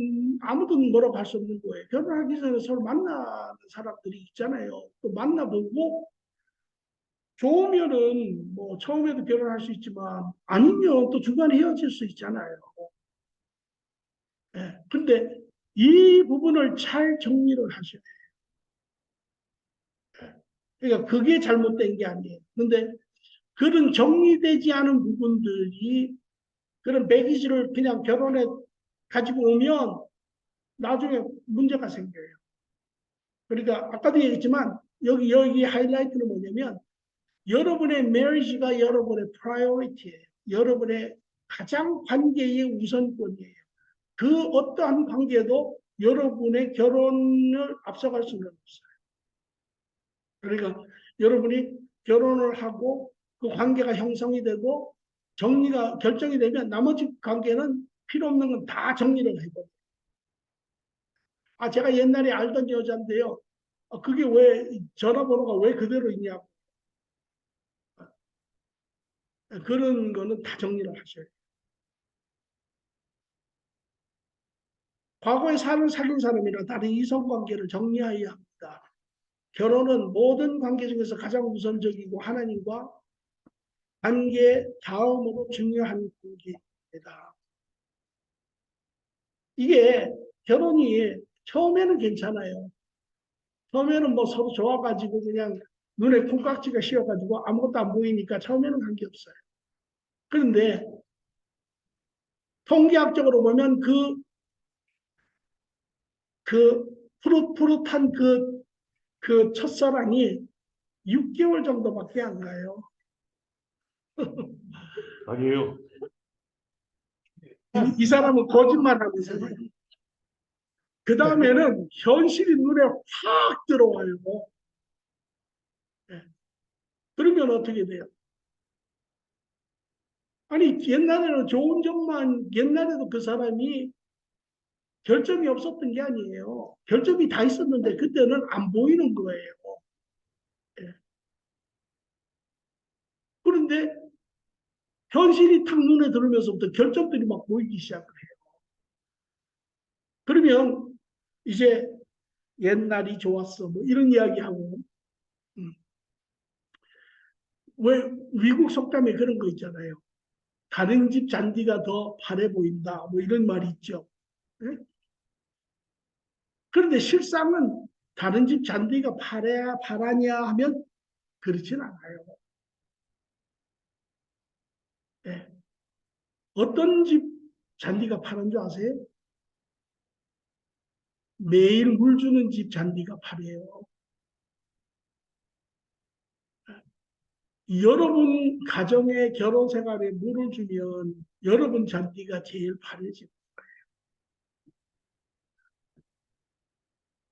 아무도 뭐라고 할 수 없는 거예요. 결혼하기 전에 서로 만나는 사람들이 있잖아요. 또 만나보고, 좋으면은 뭐, 처음에도 결혼할 수 있지만, 아니면 또 중간에 헤어질 수 있잖아요. 예. 근데 이 부분을 잘 정리를 하셔야 돼요. 그러니까 그게 잘못된 게 아니에요. 근데 그런 정리되지 않은 부분들이 그런 매기지를 그냥 결혼에 가지고 오면 나중에 문제가 생겨요. 그러니까 아까도 얘기했지만 여기 하이라이트는 뭐냐면 여러분의 marriage가 여러분의 priority예요. 여러분의 가장 관계의 우선권이에요. 그 어떠한 관계도 여러분의 결혼을 앞서갈 수는 없어요. 그러니까 여러분이 결혼을 하고 그 관계가 형성이 되고 결정이 되면 나머지 관계는 필요 없는 건 다 정리를 해버려요. 아, 제가 옛날에 알던 여자인데요. 그게 왜 전화번호가 왜 그대로 있냐고. 그런 거는 다 정리를 하셔야 돼요. 과거에 사귄 사람이나 다른 이성관계를 정리해야 합니다. 결혼은 모든 관계 중에서 가장 우선적이고 하나님과 관계 다음으로 중요한 관계입니다. 이게 결혼이 처음에는 괜찮아요. 처음에는 뭐 서로 좋아가지고 그냥 눈에 콩깍지가 씌어가지고 아무것도 안 보이니까 처음에는 관계없어요. 그런데 통계학적으로 보면 그 푸릇푸릇한 그 첫사랑이 6개월 정도밖에 안 가요. 아니에요. 이 사람은 거짓말하고 있어요. 그 다음에는 현실이 눈에 확 들어와요. 네. 그러면 어떻게 돼요? 아니, 옛날에는 좋은 점만, 옛날에도 그 사람이 결점이 없었던 게 아니에요. 결점이 다 있었는데 그때는 안 보이는 거예요. 예. 그런데 현실이 탁 눈에 들어오면서부터 결점들이 막 보이기 시작을 해요. 그러면 이제 옛날이 좋았어. 뭐 이런 이야기하고, 음. 왜 미국 속담에 그런 거 있잖아요. 다른 집 잔디가 더 파래 보인다. 뭐 이런 말이 있죠. 예? 그런데 실상은 다른 집 잔디가 파라냐 하면 그렇진 않아요. 예. 어떤 집 잔디가 파란 줄 아세요? 매일 물 주는 집 잔디가 파래요. 여러분 가정의 결혼 생활에 물을 주면 여러분 잔디가 제일 파래집니다.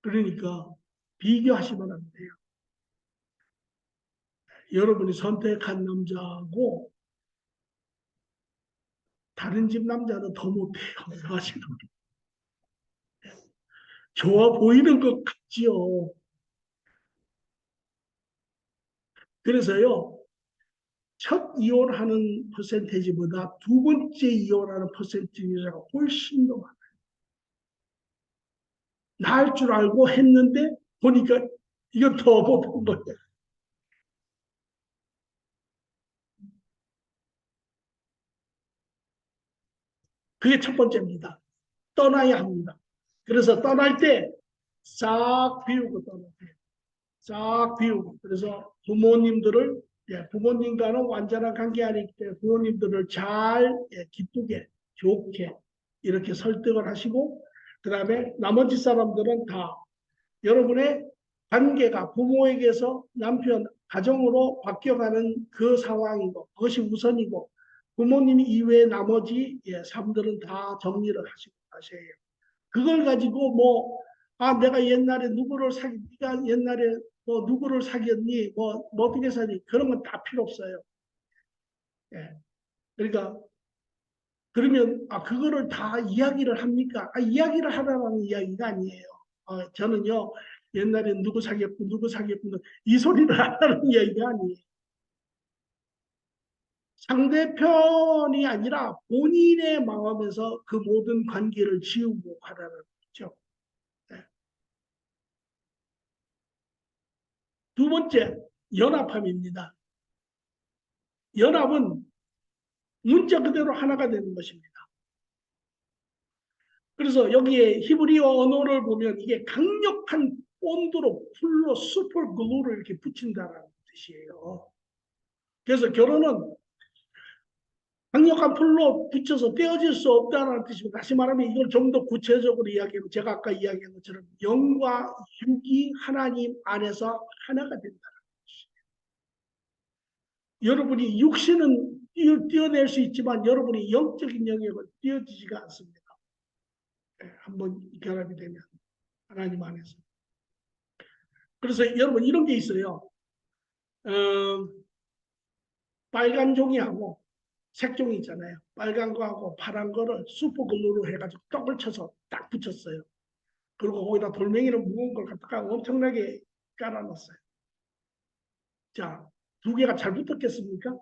그러니까 비교하시면 안 돼요. 여러분이 선택한 남자하고 다른 집 남자는 더 못해요. 사실은. 좋아 보이는 것 같지요. 그래서요, 첫 이혼하는 퍼센테이지보다 두 번째 이혼하는 퍼센테이지가 훨씬 더 많아요. 나을 줄 알고 했는데 보니까 이건 더 못한 거예요. 그게 첫 번째입니다. 떠나야 합니다. 그래서 떠날 때 싹 비우고 떠나야 돼요. 싹 비우고. 그래서 부모님들을, 부모님과는 완전한 관계 아니기 때문에 부모님들을 잘, 기쁘게, 좋게 이렇게 설득을 하시고, 그 다음에 나머지 사람들은 다 여러분의 관계가 부모에게서 남편, 가정으로 바뀌어가는 그 상황이고, 그것이 우선이고, 부모님 이외의 나머지 삶들은 다 정리를 하시고 가셔야 해요. 그걸 가지고 뭐, 아, 내가 옛날에 누구를 네가 옛날에 뭐 누구를 사귀었니? 뭐 어떻게 사니? 그런 건 다 필요 없어요. 예. 그러니까, 그러면, 아, 그거를 다 이야기를 합니까? 아, 이야기를 하라는 이야기가 아니에요. 저는요, 옛날에 누구 사귀었고, 이 소리를 하라는 이야기가 아니에요. 상대편이 아니라 본인의 마음에서 그 모든 관계를 지우고 가라는 거죠. 예. 두 번째, 연합함입니다. 연합은 문자 그대로 하나가 되는 것입니다. 그래서 여기에 히브리어 언어를 보면 이게 강력한 본드로 풀로 슈퍼 글루를 이렇게 붙인다는 뜻이에요. 그래서 결혼은 강력한 풀로 붙여서 떼어질 수 없다는 뜻입니다. 다시 말하면 이걸 좀 더 구체적으로 이야기하면 제가 아까 이야기한 것처럼 영과 육이 하나님 안에서 하나가 된다는 것이에요. 여러분이 육신은 떼어낼 수 있지만 여러분이 영적인 영역은 떼어지지가 않습니다. 한번 결합이 되면 하나님 안에서. 그래서 여러분 이런 게 있어요. 빨간 종이하고 색종이 있잖아요. 빨간 거하고 파란 거를 슈퍼글루로 해가지고 떡을 쳐서 딱 붙였어요. 그리고 거기다 돌멩이를 무거운 걸 갖다가 엄청나게 깔아놨어요. 자, 두 개가 잘 붙었겠습니까?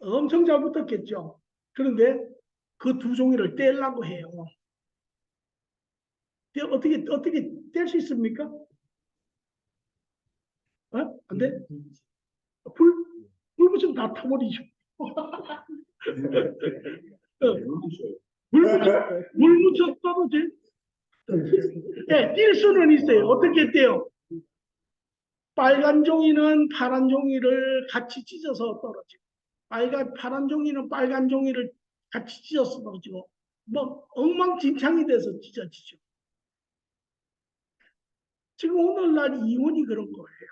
엄청 잘 붙었겠죠. 그런데 그 두 종이를 떼려고 해요. 어떻게 뗄 수 있습니까? 어? 안 돼? 불, 불 붙이면 다 타버리죠. 물 묻혀 떨어질? 네, 뛸 수는 있어요. 어떻게 떼요? 빨간 종이는 파란 종이를 같이 찢어서 떨어지고, 파란 종이는 빨간 종이를 같이 찢어서 떨어지고, 뭐, 엉망진창이 돼서 찢어지죠. 지금 오늘날 이혼이 그런 거예요.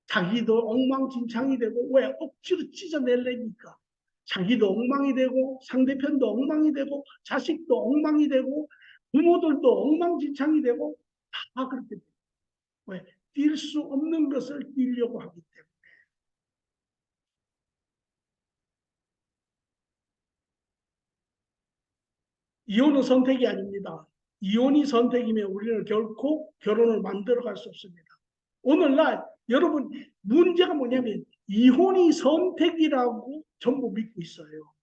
자기도 엉망진창이 되고, 왜? 억지로 찢어내려니까. 자기도 엉망이 되고, 상대편도 엉망이 되고, 자식도 엉망이 되고, 부모들도 엉망진창이 되고, 다 그렇게 돼요. 왜? 뛸 수 없는 것을 뛸려고 하기 때문에. 이혼은 선택이 아닙니다. 이혼이 선택이면 우리는 결코 결혼을 만들어갈 수 없습니다. 오늘날 여러분 문제가 뭐냐면 이혼이 선택이라고 전부 믿고 있어요.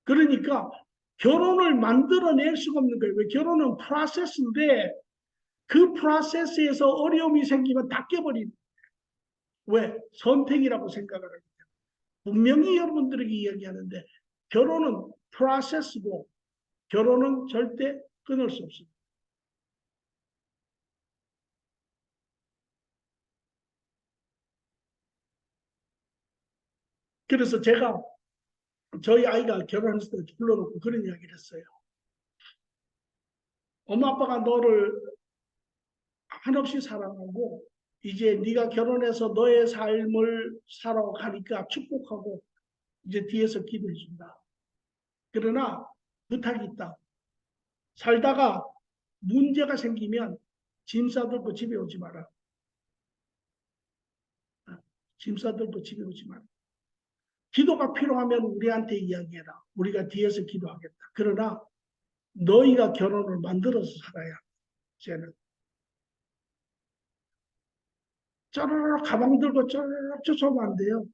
그러니까 결혼을 만들어낼 수가 없는 거예요. 왜? 결혼은 프로세스인데 그 프로세스에서 어려움이 생기면 다 깨버리는 거예요. 왜? 선택이라고 생각을 하기 때문에. 분명히 여러분들에게 이야기하는데 결혼은 프로세스고 결혼은 절대 끊을 수 없습니다. 그래서 제가 저희 아이가 결혼했을 때 불러놓고 그런 이야기를 했어요. 엄마 아빠가 너를 한없이 사랑하고 이제 네가 결혼해서 너의 삶을 살아가니까 축복하고 이제 뒤에서 기도해 준다. 그러나 부탁이 있다. 살다가 문제가 생기면 짐 싸들고 집에 오지 마라. 짐 싸들고 집에 오지 마라. 기도가 필요하면 우리한테 이야기해라. 우리가 뒤에서 기도하겠다. 그러나 너희가 결혼을 만들어서 살아야 쟤는 쪼르륵 가방 들고 쪼르륵 쫓아오면 안 돼요.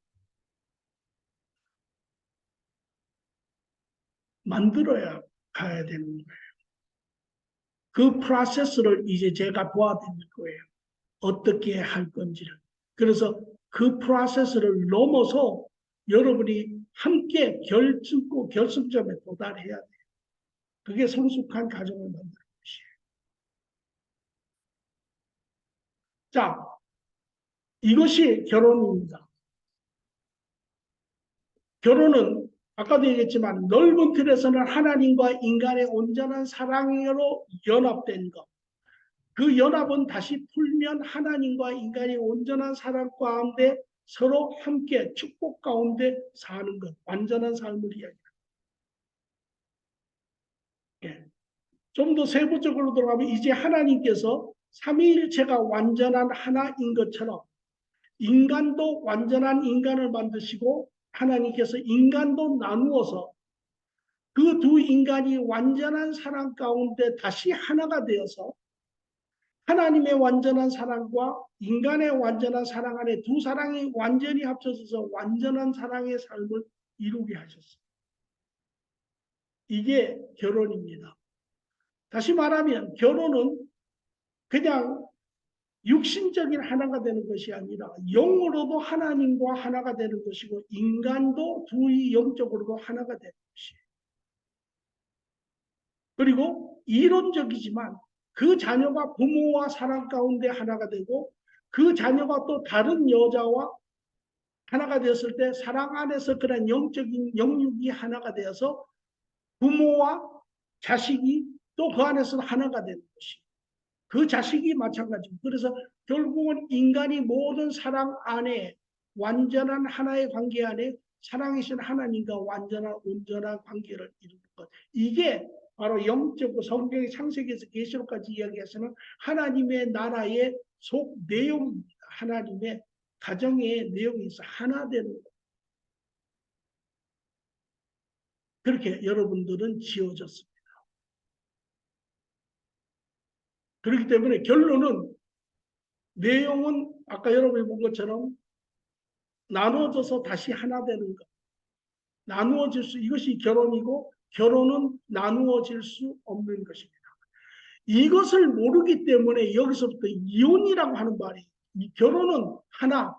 만들어야 가야 되는 거예요. 그 프로세스를 이제 제가 도와드릴 거예요. 어떻게 할 건지를. 그래서 그 프로세스를 넘어서 여러분이 함께 결승점에 도달해야 돼요. 그게 성숙한 가정을 만드는 것이에요. 자, 이것이 결혼입니다. 결혼은 아까도 얘기했지만 넓은 틀에서는 하나님과 인간의 온전한 사랑으로 연합된 것. 그 연합은 다시 풀면 하나님과 인간의 온전한 사랑 가운데 서로 함께 축복 가운데 사는 것. 완전한 삶을 이야기합니다. 예. 좀 더 세부적으로 들어가면 이제 하나님께서 삼위일체가 완전한 하나인 것처럼 인간도 완전한 인간을 만드시고 하나님께서 인간도 나누어서 그 두 인간이 완전한 사랑 가운데 다시 하나가 되어서 하나님의 완전한 사랑과 인간의 완전한 사랑 안에 두 사랑이 완전히 합쳐져서 완전한 사랑의 삶을 이루게 하셨어요. 이게 결혼입니다. 다시 말하면 결혼은 그냥 육신적인 하나가 되는 것이 아니라 영으로도 하나님과 하나가 되는 것이고 인간도 둘이 영적으로도 하나가 되는 것이에요. 그리고 이론적이지만 그 자녀가 부모와 사랑 가운데 하나가 되고 그 자녀가 또 다른 여자와 하나가 되었을 때 사랑 안에서 그런 영적인 영육이 하나가 되어서 부모와 자식이 또 그 안에서 하나가 되는 것이. 그 자식이 마찬가지고. 그래서 결국은 인간이 모든 사랑 안에 완전한 하나의 관계 안에 사랑이신 하나님과 완전한 온전한 관계를 이루는 것. 이게 바로 영적 성경의 창세기에서 계시록까지 이야기해서는 하나님의 나라의 속 내용입니다. 하나님의 가정의 내용이 있어 하나 되는 것. 그렇게 여러분들은 지어졌습니다. 그렇기 때문에 결론은 내용은 아까 여러분이 본 것처럼 나누어져서 다시 하나 되는 것. 나누어질 수, 이것이 결혼이고 결혼은 나누어질 수 없는 것입니다. 이것을 모르기 때문에 여기서부터 이혼이라고 하는 말이, 이 결혼은 하나,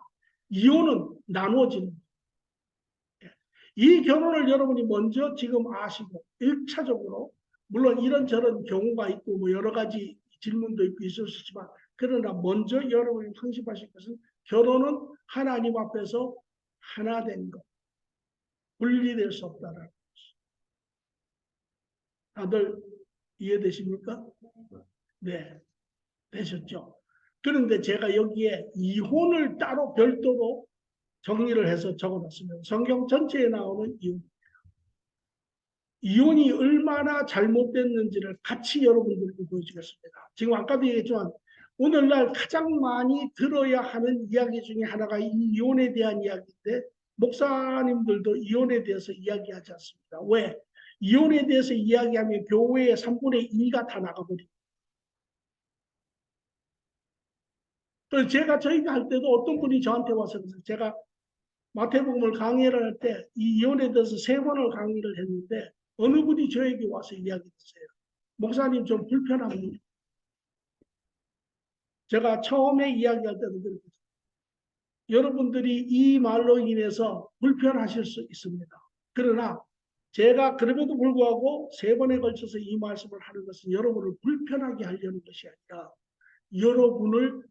이혼은 나누어지는 거예요. 이 결혼을 여러분이 먼저 지금 아시고 1차적으로 물론 이런저런 경우가 있고 뭐 여러 가지 질문도 있고 있을 수 있지만 그러나 먼저 여러분이 상식하실 것은 결혼은 하나님 앞에서 하나 된 것. 분리될 수 없다라는 것이. 다들 이해되십니까? 네, 되셨죠? 그런데 제가 여기에 이혼을 따로 별도로 정리를 해서 적어놨습니다. 성경 전체에 나오는 이혼. 이혼이 얼마나 잘못됐는지를 같이 여러분들께 보여주겠습니다. 지금 아까도 얘기했지만 오늘날 가장 많이 들어야 하는 이야기 중에 하나가 이 이혼에 대한 이야기인데 목사님들도 이혼에 대해서 이야기하지 않습니다. 왜? 이혼에 대해서 이야기하면 교회의 3분의 2가 다 나가버립니다. 그래서 저희가 할 때도 어떤 분이 저한테 와서 제가 마태복음을 강의를 할 때 이 이혼에 대해서 3번을 강의를 했는데 어느 분이 저에게 와서 이야기했어요. 목사님 좀 불편합니다. 제가 처음에 이야기할 때도 그랬거든요. 여러분들이 이 말로 인해서 불편하실 수 있습니다. 그러나 제가 그럼에도 불구하고 3번에 걸쳐서 이 말씀을 하는 것은 여러분을 불편하게 하려는 것이 아니라 여러분을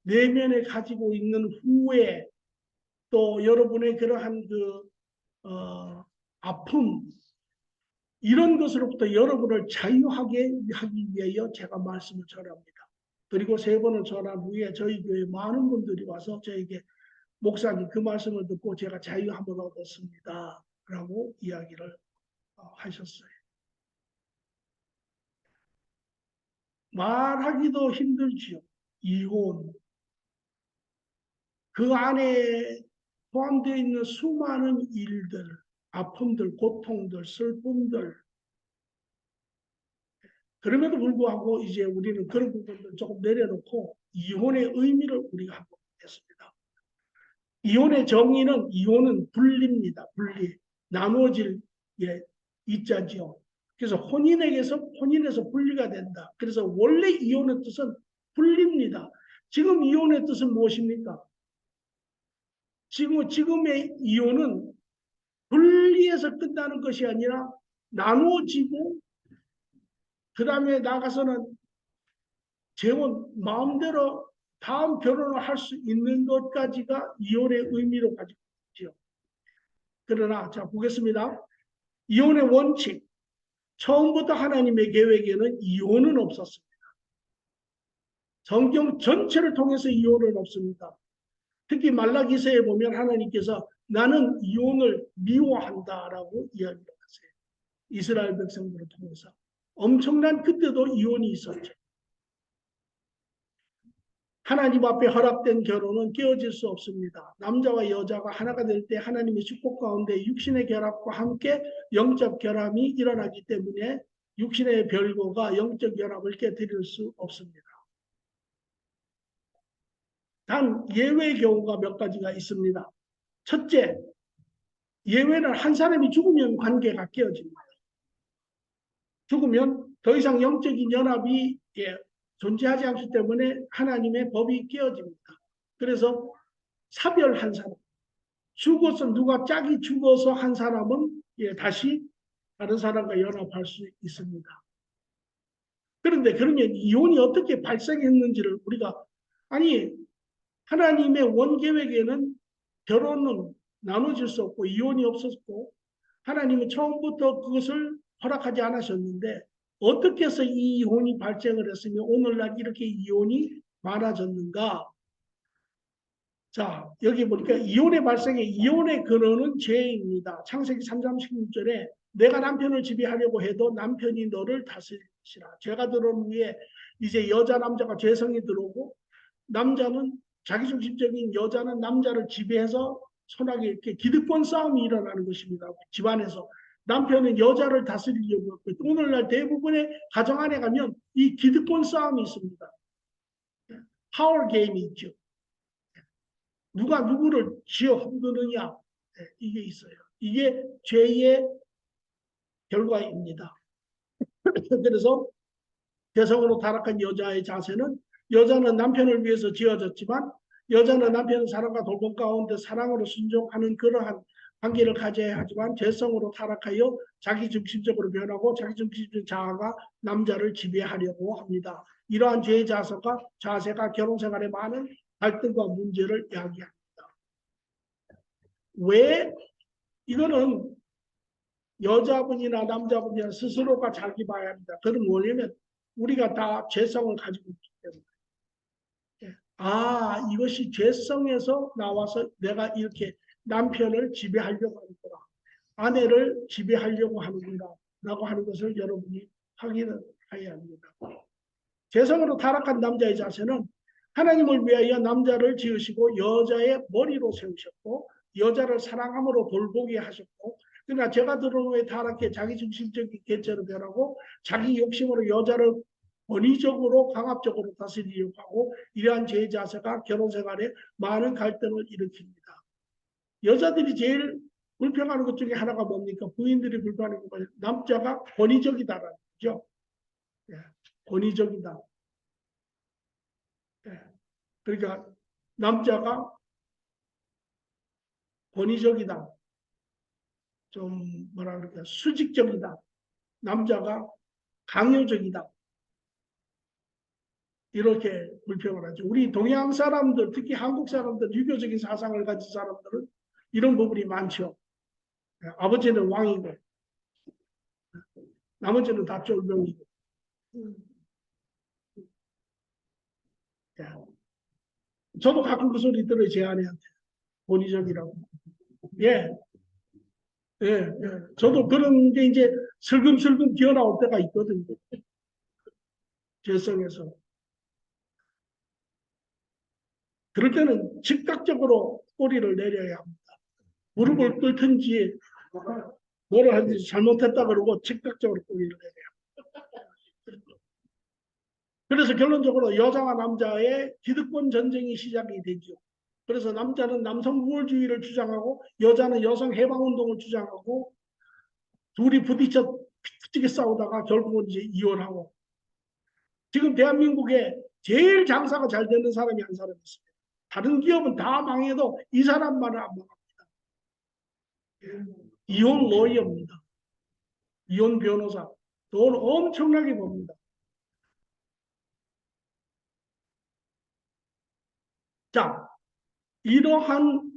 내면에 가지고 있는 후회 또 여러분의 그러한 아픔 이런 것으로부터 여러분을 자유하게 하기 위하여 제가 말씀을 전합니다. 그리고 3번을 전한 후에 저희 교회 많은 분들이 와서 저에게 목사님 그 말씀을 듣고 제가 자유함을 얻었습니다. 라고 이야기를 하셨어요. 말하기도 힘들지요. 이혼. 그 안에 포함되어 있는 수많은 일들, 아픔들, 고통들, 슬픔들. 그럼에도 불구하고 이제 우리는 그런 부분들 조금 내려놓고 이혼의 의미를 우리가 한번 했습니다. 이혼의 정의는 이혼은 분리입니다. 분리. 나누어질 이자지요. 그래서 혼인에서 분리가 된다. 그래서 원래 이혼의 뜻은 분리입니다. 지금 이혼의 뜻은 무엇입니까? 지금의 이혼은 분리해서 끝나는 것이 아니라 나누어지고 그 다음에 나가서는 재혼 마음대로 다음 결혼을 할 수 있는 것까지가 이혼의 의미로 가지고 있죠. 그러나 자 보겠습니다. 이혼의 원칙. 처음부터 하나님의 계획에는 이혼은 없었습니다. 성경 전체를 통해서 이혼은 없습니다. 특히 말라기서에 보면 하나님께서 나는 이혼을 미워한다라고 이야기를 하세요. 이스라엘 백성들을 통해서. 엄청난 그때도 이혼이 있었죠. 하나님 앞에 허락된 결혼은 깨어질 수 없습니다. 남자와 여자가 하나가 될 때 하나님의 축복 가운데 육신의 결합과 함께 영적 결함이 일어나기 때문에 육신의 별거가 영적 결합을 깨뜨릴 수 없습니다. 단 예외 경우가 몇 가지가 있습니다. 첫째, 예외는 한 사람이 죽으면 관계가 깨어집니다. 죽으면 더 이상 영적인 연합이 존재하지 않기 때문에 하나님의 법이 깨어집니다. 그래서 사별한 사람, 죽어서 누가 짝이 죽어서 한 사람은 다시 다른 사람과 연합할 수 있습니다. 그런데 그러면 이혼이 어떻게 발생했는지를 우리가 하나님의 원계획에는 결혼은 나눠질 수 없고 이혼이 없었고 하나님은 처음부터 그것을 허락하지 않으셨는데 어떻게 해서 이 이혼이 발생을 했으며 오늘날 이렇게 이혼이 많아졌는가? 자, 여기 보니까 이혼의 발생에 이혼의 근원은 죄입니다. 창세기 3장 16절에 내가 남편을 지배하려고 해도 남편이 너를 다스리시라. 죄가 들어온 후에 이제 여자 남자가 죄성이 들어오고 남자는 자기중심적인 여자는 남자를 지배해서 손하게 이렇게 기득권 싸움이 일어나는 것입니다. 집안에서 남편은 여자를 다스리려고 하고 오늘날 대부분의 가정 안에 가면 이 기득권 싸움이 있습니다. 파워 게임이 있죠. 누가 누구를 쥐어 흔드느냐 이게 있어요. 이게 죄의 결과입니다. 그래서 개성으로 타락한 여자의 자세는 여자는 남편을 위해서 지어졌지만 여자는 남편의 사랑과 돌봄 가운데 사랑으로 순종하는 그러한 관계를 가져야 하지만 죄성으로 타락하여 자기중심적으로 변하고 자기중심적 자아가 남자를 지배하려고 합니다. 이러한 죄의 자세가 결혼생활에 많은 갈등과 문제를 야기합니다. 왜? 이거는 여자분이나 남자분이나 스스로가 자기 봐야 합니다. 그건 뭐냐면 우리가 다 죄성을 가지고 있기 때문에. 아, 이것이 죄성에서 나와서 내가 이렇게 남편을 지배하려고 하는구나. 아내를 지배하려고 하는구나. 라고 하는 것을 여러분이 확인을 해야 합니다. 죄성으로 타락한 남자의 자세는 하나님을 위하여 남자를 지으시고 여자의 머리로 세우셨고 여자를 사랑함으로 돌보게 하셨고 그러나 죄가 들어온 후에 타락해 자기중심적인 개체로 변하고 자기 욕심으로 여자를 권위적으로 강압적으로 다스리려고 하고 이러한 죄의 자세가 결혼생활에 많은 갈등을 일으킵니다. 여자들이 제일 불평하는 것 중에 하나가 뭡니까? 부인들이 불평하는 건 남자가 권위적이다라는 거죠. 예, 권위적이다. 예, 그러니까 남자가 권위적이다. 좀 뭐라 그럴까 수직적이다. 남자가 강요적이다. 이렇게 불평을 하죠. 우리 동양 사람들, 특히 한국 사람들, 유교적인 사상을 가진 사람들은 이런 부분이 많죠. 아버지는 왕이고 나머지는 다 쫄병이고. 저도 가끔 그 소리 들어요. 제 아내한테. 권위적이라고. 예, 예, 예. 저도 그런 게 이제 슬금슬금 기어나올 때가 있거든요. 죄성에서. 그럴 때는 즉각적으로 꼬리를 내려야 합니다. 무릎을 꿇든지 뭐를 하든지 잘못했다 그러고 즉각적으로 꼬리를 내려야 합니다. 그래서 결론적으로 여자와 남자의 기득권 전쟁이 시작이 되죠. 그래서 남자는 남성 우월주의를 주장하고 여자는 여성 해방운동을 주장하고 둘이 부딪혀 피투지게 싸우다가 결국은 이제 이혼하고 지금 대한민국에 제일 장사가 잘 되는 사람이 한 사람 있습니다. 다른 기업은 다 망해도 이 사람만은 안 망합니다. 이혼 로이어입니다. 이혼 변호사. 돈 엄청나게 법니다. 자, 이러한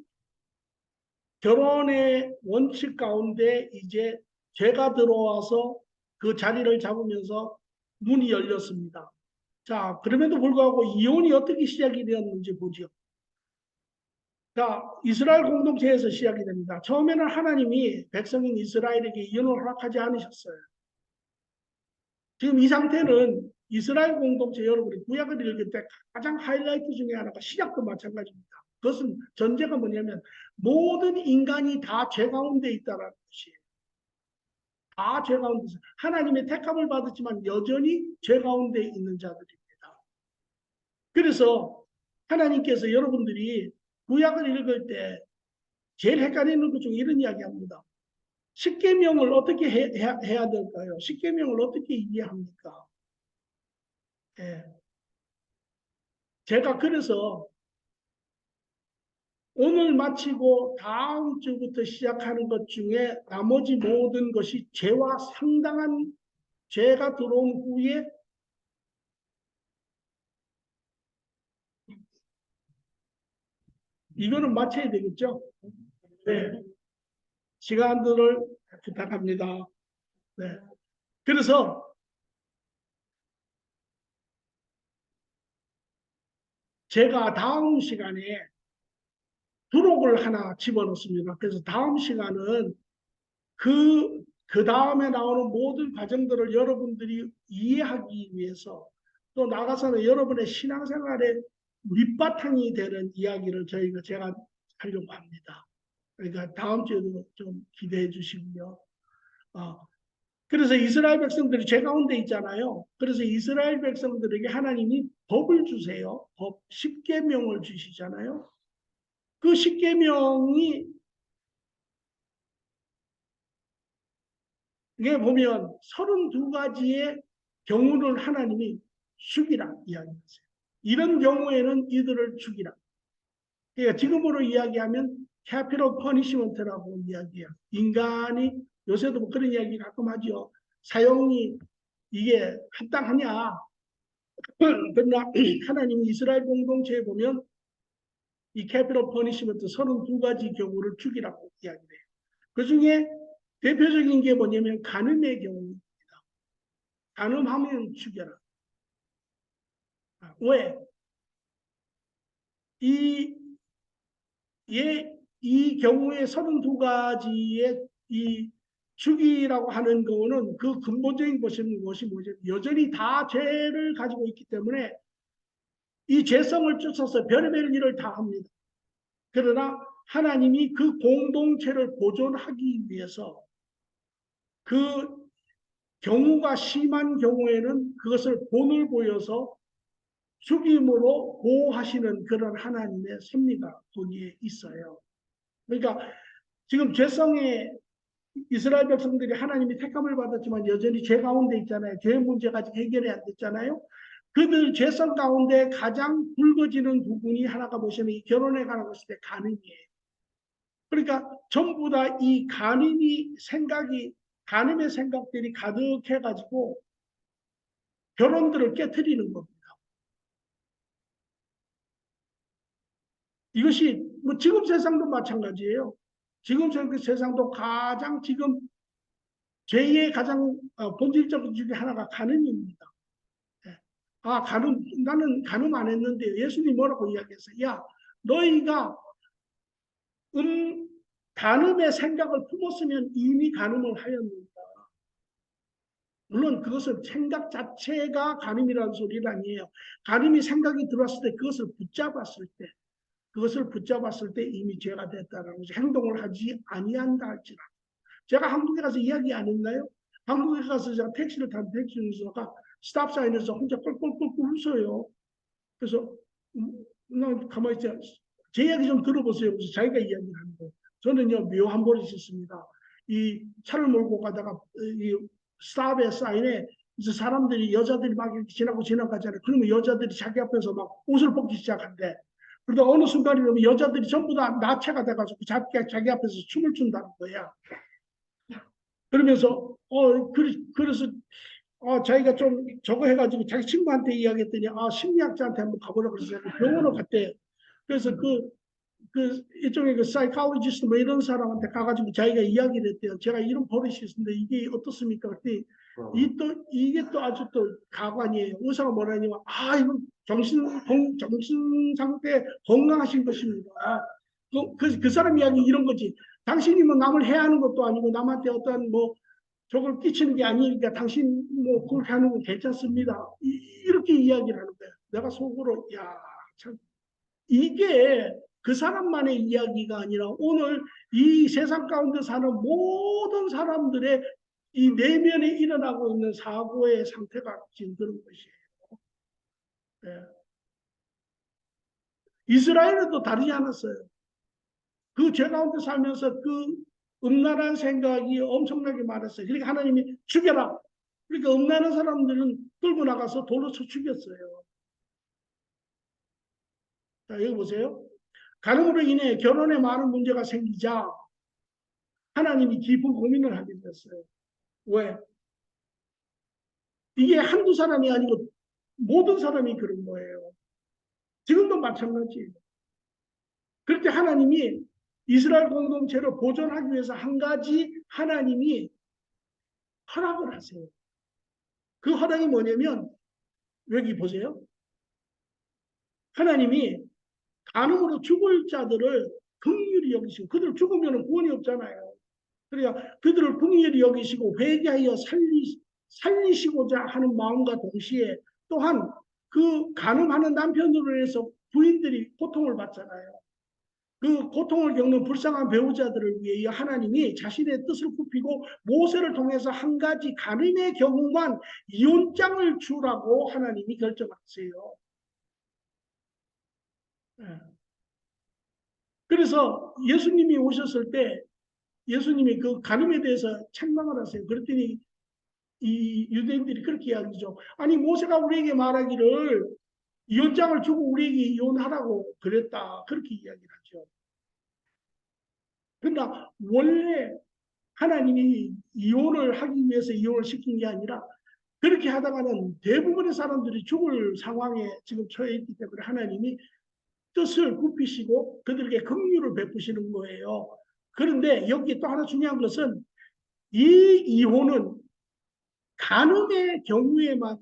결혼의 원칙 가운데 이제 죄가 들어와서 그 자리를 잡으면서 문이 열렸습니다. 자, 그럼에도 불구하고 이혼이 어떻게 시작이 되었는지 보죠. 자, 이스라엘 공동체에서 시작이 됩니다. 처음에는 하나님이 백성인 이스라엘에게 이혼을 허락하지 않으셨어요. 지금 이 상태는 이스라엘 공동체 여러분이 구약을 읽을 때 가장 하이라이트 중에 하나가 시작도 마찬가지입니다. 그것은 전제가 뭐냐면 모든 인간이 다 죄 가운데 있다는 것이에요. 다 죄 가운데 있어요. 하나님의 택함을 받았지만 여전히 죄 가운데 있는 자들입니다. 그래서 하나님께서 여러분들이 구약을 읽을 때 제일 헷갈리는 것 중에 이런 이야기합니다. 십계명을 어떻게 해야 될까요? 십계명을 어떻게 이해합니까? 예. 제가 그래서 오늘 마치고 다음 주부터 시작하는 것 중에 나머지 모든 것이 죄와 상당한 죄가 들어온 후에 이거는 맞춰야 되겠죠? 네. 시간들을 부탁합니다. 네. 그래서 제가 다음 시간에 부록을 하나 집어넣습니다. 그래서 다음 시간은 그 다음에 나오는 모든 과정들을 여러분들이 이해하기 위해서 또 나가서는 여러분의 신앙생활의 밑바탕이 되는 이야기를 제가 하려고 합니다. 그러니까 다음 주에도 좀 기대해 주시고요. 어, 그래서 이스라엘 백성들이 제 가운데 있잖아요. 그래서 이스라엘 백성들에게 하나님이 법을 주세요. 법, 십계명을 주시잖아요. 그 십계명이 이게 보면 32가지의 경우를 하나님이 죽이라 이야기하세요. 이런 경우에는 이들을 죽이라. 그러니까 지금으로 이야기하면 capital punishment라고 이야기해요. 인간이 요새도 뭐 그런 이야기 가끔 하죠. 사형이 이게 합당하냐? 그러나 하나님이 이스라엘 공동체에 보면 이 capital punishment 32가지 경우를 죽이라고 이야기해요. 그 중에 대표적인 게 뭐냐면 간음의 경우입니다. 간음하면 죽여라. 왜? 이, 이 경우에 32가지의 이 죽이라고 하는 거는 그 근본적인 것이 뭐죠? 여전히 다 죄를 가지고 있기 때문에 이 죄성을 쫓아서 별의별 일을 다 합니다. 그러나 하나님이 그 공동체를 보존하기 위해서 그 경우가 심한 경우에는 그것을 본을 보여서 죽임으로 보호하시는 그런 하나님의 섭리가 거기에 있어요. 그러니까 지금 죄성의 이스라엘 백성들이 하나님이 택함을 받았지만 여전히 죄 가운데 있잖아요. 죄 문제가 아직 해결이 안 됐잖아요. 그들 죄성 가운데 가장 굵어지는 부분이 하나가 보시면 이 결혼에 관한 것일 때 간음이에요. 그러니까 전부 다 이 간음의 생각들이 가득해가지고 결혼들을 깨뜨리는 겁니다. 이것이 뭐 지금 세상도 마찬가지예요. 지금 세상도 가장 지금 죄의 가장 본질적 중에 하나가 간음입니다. 예. 나는 간음 안 했는데 예수님이 뭐라고 이야기했어요? 야, 너희가 음, 간음의 생각을 품었으면 이미 간음을 하였는다. 물론 그것은 생각 자체가 간음이라는 소리는 아니에요. 간음이 생각이 들어왔을 때 그것을 붙잡았을 때 이미 죄가 됐다라는 거죠. 행동을 하지 아니한다 할지라. 제가 한국에 가서 이야기 안 했나요? 한국에 가서 제가 택시를 탄 택시 운전사가 스탑사인에서 혼자 꼴꼴꼴꼴 웃어요. 그래서 난 가만히 있자. 제 이야기 좀 들어보세요. 그래서 자기가 이야기를 하는 거예요. 저는요 묘한 버릇이 있었습니다. 이 차를 몰고 가다가 이 스탑의 사인에 이제 사람들이 여자들이 막 이렇게 지나가잖아요. 그러면 여자들이 자기 앞에서 막 옷을 벗기 시작한대. 그러다 어느 순간이 되면 여자들이 전부 다 나체가 돼가지고 자기 앞에서 춤을 춘다는 거야. 그러면서 그래서 자기가 좀 저거 해가지고 자기 친구한테 이야기했더니 심리학자한테 한번 가보라고 그래서 병원을 갔대. 그래서 이쪽에 그 사이콜로지스트 뭐 이런 사람한테 가가지고 자기가 이야기를 했대요. 제가 이런 버릇이 있었는데 이게 어떻습니까? 그랬더니 이게 또 아주 또 가관이에요. 의사가 뭐라냐면 이건 정신 상태 건강하신 것입니다. 그 사람 이야기 이런 거지. 당신이 뭐 남을 해하는 것도 아니고 남한테 어떤 뭐 저걸 끼치는 게 아니니까 당신 뭐 그렇게 하는 건 괜찮습니다. 이렇게 이야기를 하는 거야. 내가 속으로 참 이게 그 사람만의 이야기가 아니라 오늘 이 세상 가운데 사는 모든 사람들의 이 내면에 일어나고 있는 사고의 상태가 지금 그런 것이에요. 네. 이스라엘은 다르지 않았어요. 그 죄 가운데 살면서 그 음란한 생각이 엄청나게 많았어요. 그러니까 하나님이 죽여라. 그러니까 음란한 사람들은 끌고 나가서 돌로 쳐 죽였어요. 자, 여기 보세요. 간음으로 인해 결혼에 많은 문제가 생기자 하나님이 깊은 고민을 하게 됐어요. 왜? 이게 한두 사람이 아니고 모든 사람이 그런 거예요. 지금도 마찬가지예요. 그럴 때 하나님이 이스라엘 공동체를 보존하기 위해서 한 가지 하나님이 허락을 하세요. 그 허락이 뭐냐면 여기 보세요. 하나님이 간음으로 죽을 자들을 긍휼히 여기시고, 그들 죽으면 구원이 없잖아요. 그러니까 그들을 긍휼히 여기시고 회개하여 살리시고자 하는 마음과 동시에 또한 그 간음하는 남편으로 해서 부인들이 고통을 받잖아요. 그 고통을 겪는 불쌍한 배우자들을 위해 하나님이 자신의 뜻을 굽히고 모세를 통해서 한 가지 간음의 경우만 이혼장을 주라고 하나님이 결정하세요. 그래서 예수님이 오셨을 때 예수님이 그 간음에 대해서 책망을 하세요. 그랬더니 이 유대인들이 그렇게 이야기죠. 아니 모세가 우리에게 말하기를 이혼장을 주고 우리에게 이혼하라고 그랬다. 그렇게 이야기를 하죠. 그러나 원래 하나님이 이혼을 하기 위해서 이혼을 시킨 게 아니라 그렇게 하다가는 대부분의 사람들이 죽을 상황에 지금 처해 있기 때문에 하나님이 뜻을 굽히시고 그들에게 긍휼을 베푸시는 거예요. 그런데 여기 또 하나 중요한 것은 이 이혼은 간음의 경우에만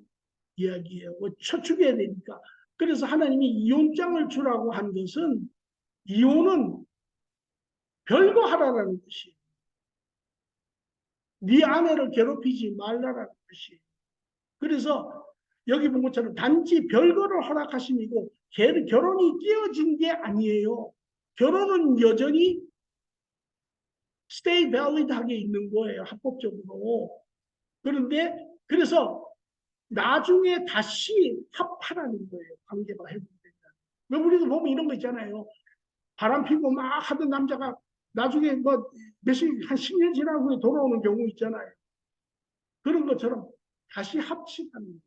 이야기해요. 처축해야 되니까. 그래서 하나님이 이혼장을 주라고 한 것은 이혼은 별거 하라라는 것이, 네 아내를 괴롭히지 말라라는 것이. 그래서 여기 본 것처럼 단지 별거를 허락하심이고 결혼이 깨어진 게 아니에요. 결혼은 여전히 stay valid하게 있는 거예요. 합법적으로. 그런데 그래서 나중에 다시 합하라는 거예요. 관계가 회복된다. 왜 우리도 보면 이런 거 있잖아요. 바람 피고 막 하던 남자가 나중에 뭐 몇십 한 10년 지난 후에 돌아오는 경우 있잖아요. 그런 것처럼 다시 합치라는 거예요.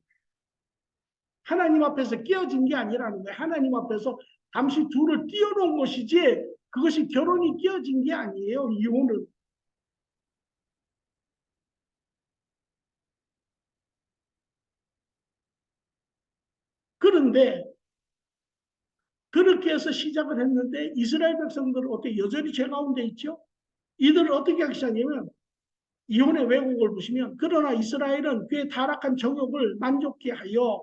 하나님 앞에서 깨어진 게 아니라는 거예요. 하나님 앞에서 잠시 둘을 띄워놓은 것이지 그것이 결혼이 깨어진 게 아니에요. 이혼은. 그런데 그렇게 해서 시작을 했는데 이스라엘 백성들은 어떻게 여전히 죄 가운데 있죠? 이들은 어떻게 하기 시작하냐면 이혼의 왜곡을 보시면 그러나 이스라엘은 그의 타락한 정욕을 만족케 하여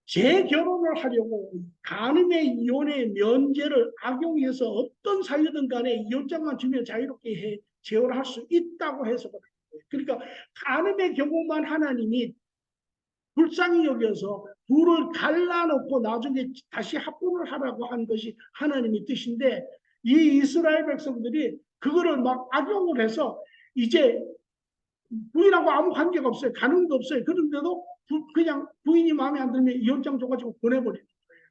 재결혼을 하려고 간음의 이혼의 면제를 악용해서 어떤 사유든 간에 이혼장만 주면 자유롭게 재혼할 수 있다고 해석을 합니다. 그러니까 간음의 경우만 하나님이 불쌍히 여겨서 둘을 갈라놓고 나중에 다시 합분을 하라고 한 것이 하나님의 뜻인데 이 이스라엘 백성들이 그거를 막 악용을 해서 이제 부인하고 아무 관계가 없어요. 가능도 없어요. 그런데도 그냥 부인이 마음에 안 들면 이혼장 줘가지고 보내버리는 거예요.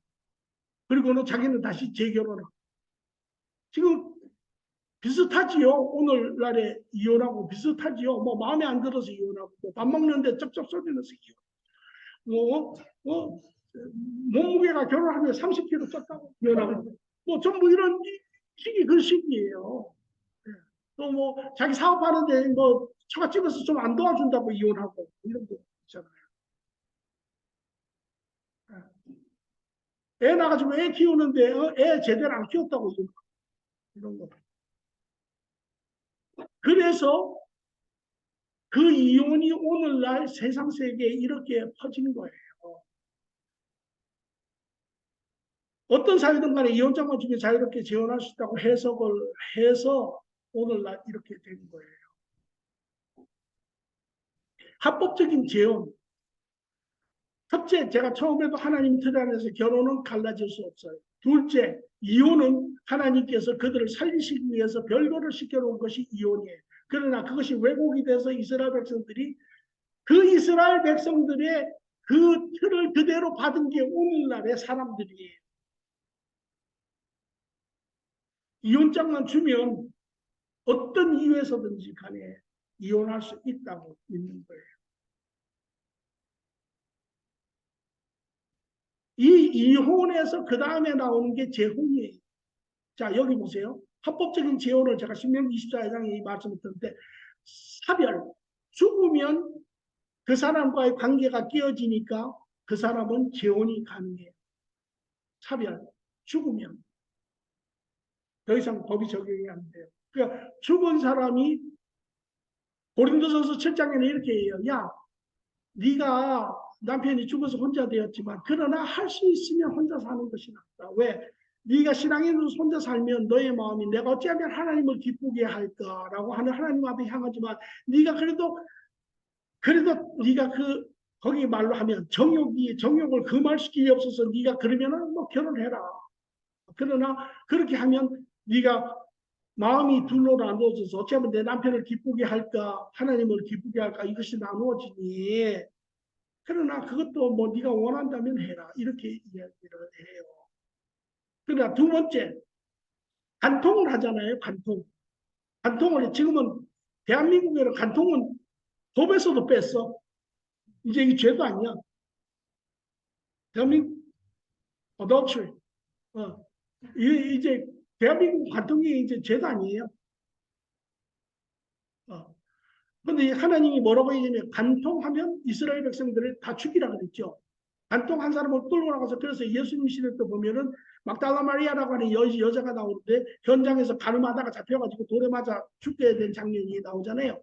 그리고는 자기는 다시 재결혼을. 지금 비슷하지요. 오늘날에 이혼하고 비슷하지요. 뭐 마음에 안 들어서 이혼하고 밥 먹는데 쩝쩝 소리 나서 이혼. 뭐 몸무게가 결혼하면 30kg 쪘다고 이혼하고 뭐 전부 이런 시기 그 시기예요. 또 뭐 자기 사업하는데 뭐 처가 찍어서 좀 안 도와준다고 이혼하고 이런 거 있잖아요. 애 나가지고 애 키우는데 애 제대로 안 키웠다고 이런 거. 그래서 그 이혼이 오늘날 세상 세계에 이렇게 퍼진 거예요. 어떤 사유든 간에 이혼장만 주면 자유롭게 재혼할 수 있다고 해석을 해서 오늘날 이렇게 된 거예요. 합법적인 재혼. 첫째, 제가 처음에도 하나님 틀 안에서 결혼은 갈라질 수 없어요. 둘째, 이혼은 하나님께서 그들을 살리시기 위해서 별거를 시켜놓은 것이 이혼이에요. 그러나 그것이 왜곡이 돼서 이스라엘 백성들이 그 이스라엘 백성들의 그 틀을 그대로 받은 게 오늘날의 사람들이에요. 이혼장만 주면 어떤 이유에서든지 간에 이혼할 수 있다고 믿는 거예요. 이 이혼에서 그 다음에 나오는 게 재혼이에요. 자, 여기 보세요. 합법적인 재혼을 제가 신명기 24장에 이 말씀을 드렸는데 사별, 죽으면 그 사람과의 관계가 깨어지니까 그 사람은 재혼이 가능해요. 사별, 죽으면. 더 이상 법이 적용이 안 돼요. 그러니까 죽은 사람이 고린도전서 7장에는 이렇게 해요. 야, 네가 남편이 죽어서 혼자 되었지만 그러나 할 수 있으면 혼자 사는 것이 낫다. 왜? 네가 신앙인으로 혼자 살면 너의 마음이 내가 어찌하면 하나님을 기쁘게 할까라고 하는 하나님 앞에 향하지만 네가 그래도 네가 거기 말로 하면 정욕을 금할 수밖에 없어서 네가 그러면은 뭐 결혼해라. 그러나 그렇게 하면 네가 마음이 둘로 나누어져서 어찌하면 내 남편을 기쁘게 할까 하나님을 기쁘게 할까 이것이 나누어지니 그러나 그것도 뭐 네가 원한다면 해라 이렇게 이야기를 해요. 그러나 두 번째 간통을 하잖아요. 간통을 지금은 대한민국에는 간통은 법에서도 뺐어. 이제 이 죄도 아니야. 대한민국 adultery. 이제 대한민국 간통이 이제 죄도 아니에요. 근데 하나님이 뭐라고 얘기하면 간통하면 이스라엘 백성들을 다 죽이라 그랬죠. 간통한 사람을 끌고 나가서 그래서 예수님 시대 때 보면은 막달라 마리아라고 하는 여자가 나오는데 현장에서 가늠하다가 잡혀가지고 돌에 맞아 죽게 된 장면이 나오잖아요.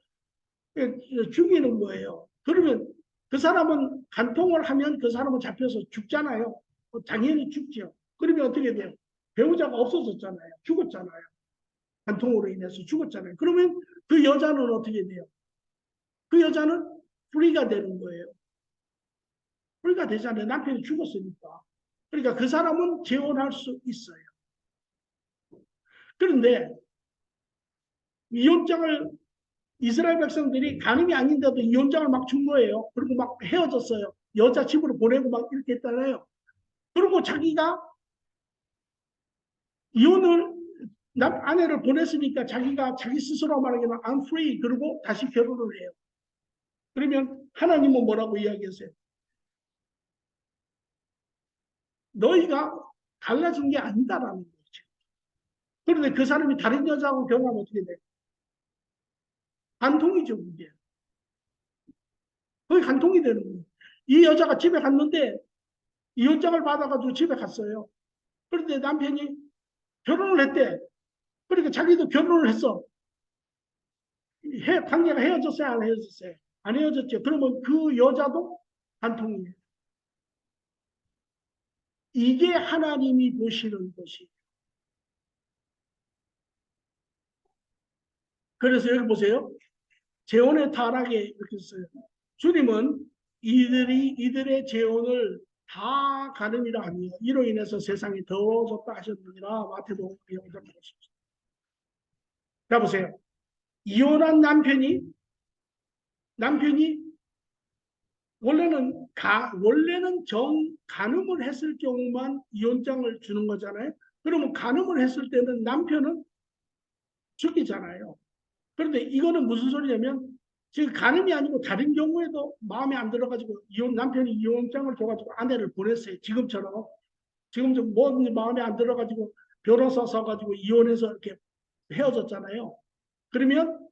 죽이는 거예요. 그러면 그 사람은 간통을 하면 그 사람은 잡혀서 죽잖아요. 당연히 죽죠. 그러면 어떻게 돼요? 배우자가 없어졌잖아요. 죽었잖아요. 간통으로 인해서 죽었잖아요. 그러면 그 여자는 어떻게 돼요? 그 여자는 프리가 되는 거예요. 프리가 되잖아요. 남편이 죽었으니까. 그러니까 그 사람은 재혼할 수 있어요. 그런데 이혼장을 이스라엘 백성들이 간음이 아닌데도 이혼장을 막 준 거예요. 그리고 막 헤어졌어요. 여자 집으로 보내고 막 이렇게 했잖아요. 그리고 자기가 이혼을 아내를 보냈으니까 자기가 자기 스스로 말하기는 I'm free 그리고 다시 결혼을 해요. 그러면 하나님은 뭐라고 이야기하세요? 너희가 달라진 게 아니다라는 거죠. 그런데 그 사람이 다른 여자하고 결혼하면 어떻게 돼? 간통이죠, 그게. 거의 간통이 되는 거예요. 이 여자가 집에 갔는데 이혼장을 받아가지고 집에 갔어요. 그런데 남편이 결혼을 했대. 그러니까 자기도 결혼을 했어. 관계가 헤어졌어요? 안 헤어졌어요? 안 헤어졌죠. 그러면 그 여자도 간통이에요. 이게 하나님이 보시는 것이. 그래서 여기 보세요. 재혼의 타락에 이렇게 써요. 주님은 이들의 재혼을 다 가늠이라 하며 이로 인해서 세상이 더워졌다 하셨느니라. 마태복음 5장 50절. 자 보세요. 이혼한 남편이 원래는 간음을 했을 경우만 이혼장을 주는 거잖아요. 그러면 간음을 했을 때는 남편은 죽이잖아요. 그런데 이거는 무슨 소리냐면 지금 간음이 아니고 다른 경우에도 마음에 안 들어가지고 남편이 이혼장을 줘가지고 아내를 보냈어요. 지금처럼 뭐 마음에 안 들어가지고 변호사 써가지고 이혼해서 이렇게 헤어졌잖아요. 그러면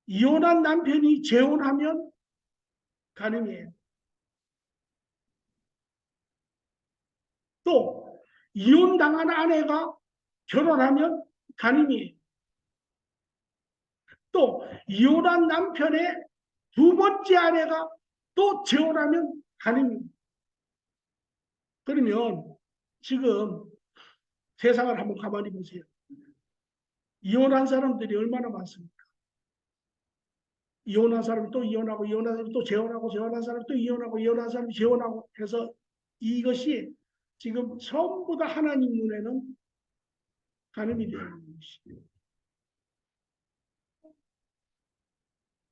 이혼한 남편이 재혼하면 간음이에요. 또 이혼당한 아내가 결혼하면 간음이에요. 또 이혼한 남편의 두 번째 아내가 또 재혼하면 간음입니다. 그러면 지금 세상을 한번 가만히 보세요. 이혼한 사람들이 얼마나 많습니까? 이혼한 사람이 또 이혼하고 이혼한 사람이 또 재혼하고 재혼한 사람이 또 이혼하고 이혼한 사람이 재혼하고 해서 이것이 지금 전부 다 하나님 눈에는 간음이 되는 것이에요.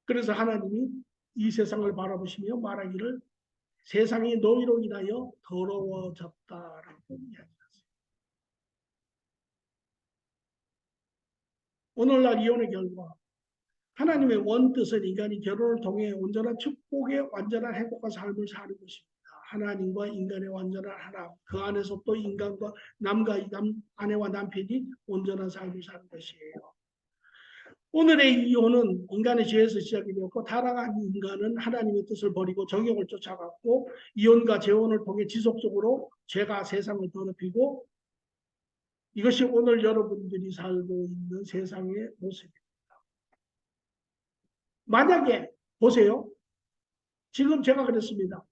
그래서 하나님이 이 세상을 바라보시며 말하기를 세상이 너희로 인하여 더러워졌다라고 이야기했어요. 오늘날 이혼의 결과 하나님의 원뜻은 인간이 결혼을 통해 온전한 축복의 완전한 행복한 삶을 사는 것입니다. 하나님과 인간의 완전한 하나, 그 안에서 또 인간과 아내와 남편이 온전한 삶을 사는 것이에요. 오늘의 이혼은 인간의 죄에서 시작이 되었고 타락한 인간은 하나님의 뜻을 버리고 정욕을 쫓아갔고 이혼과 재혼을 통해 지속적으로 죄가 세상을 더럽히고 이것이 오늘 여러분들이 살고 있는 세상의 모습입니다. 만약에 보세요. 지금 제가 그랬습니다.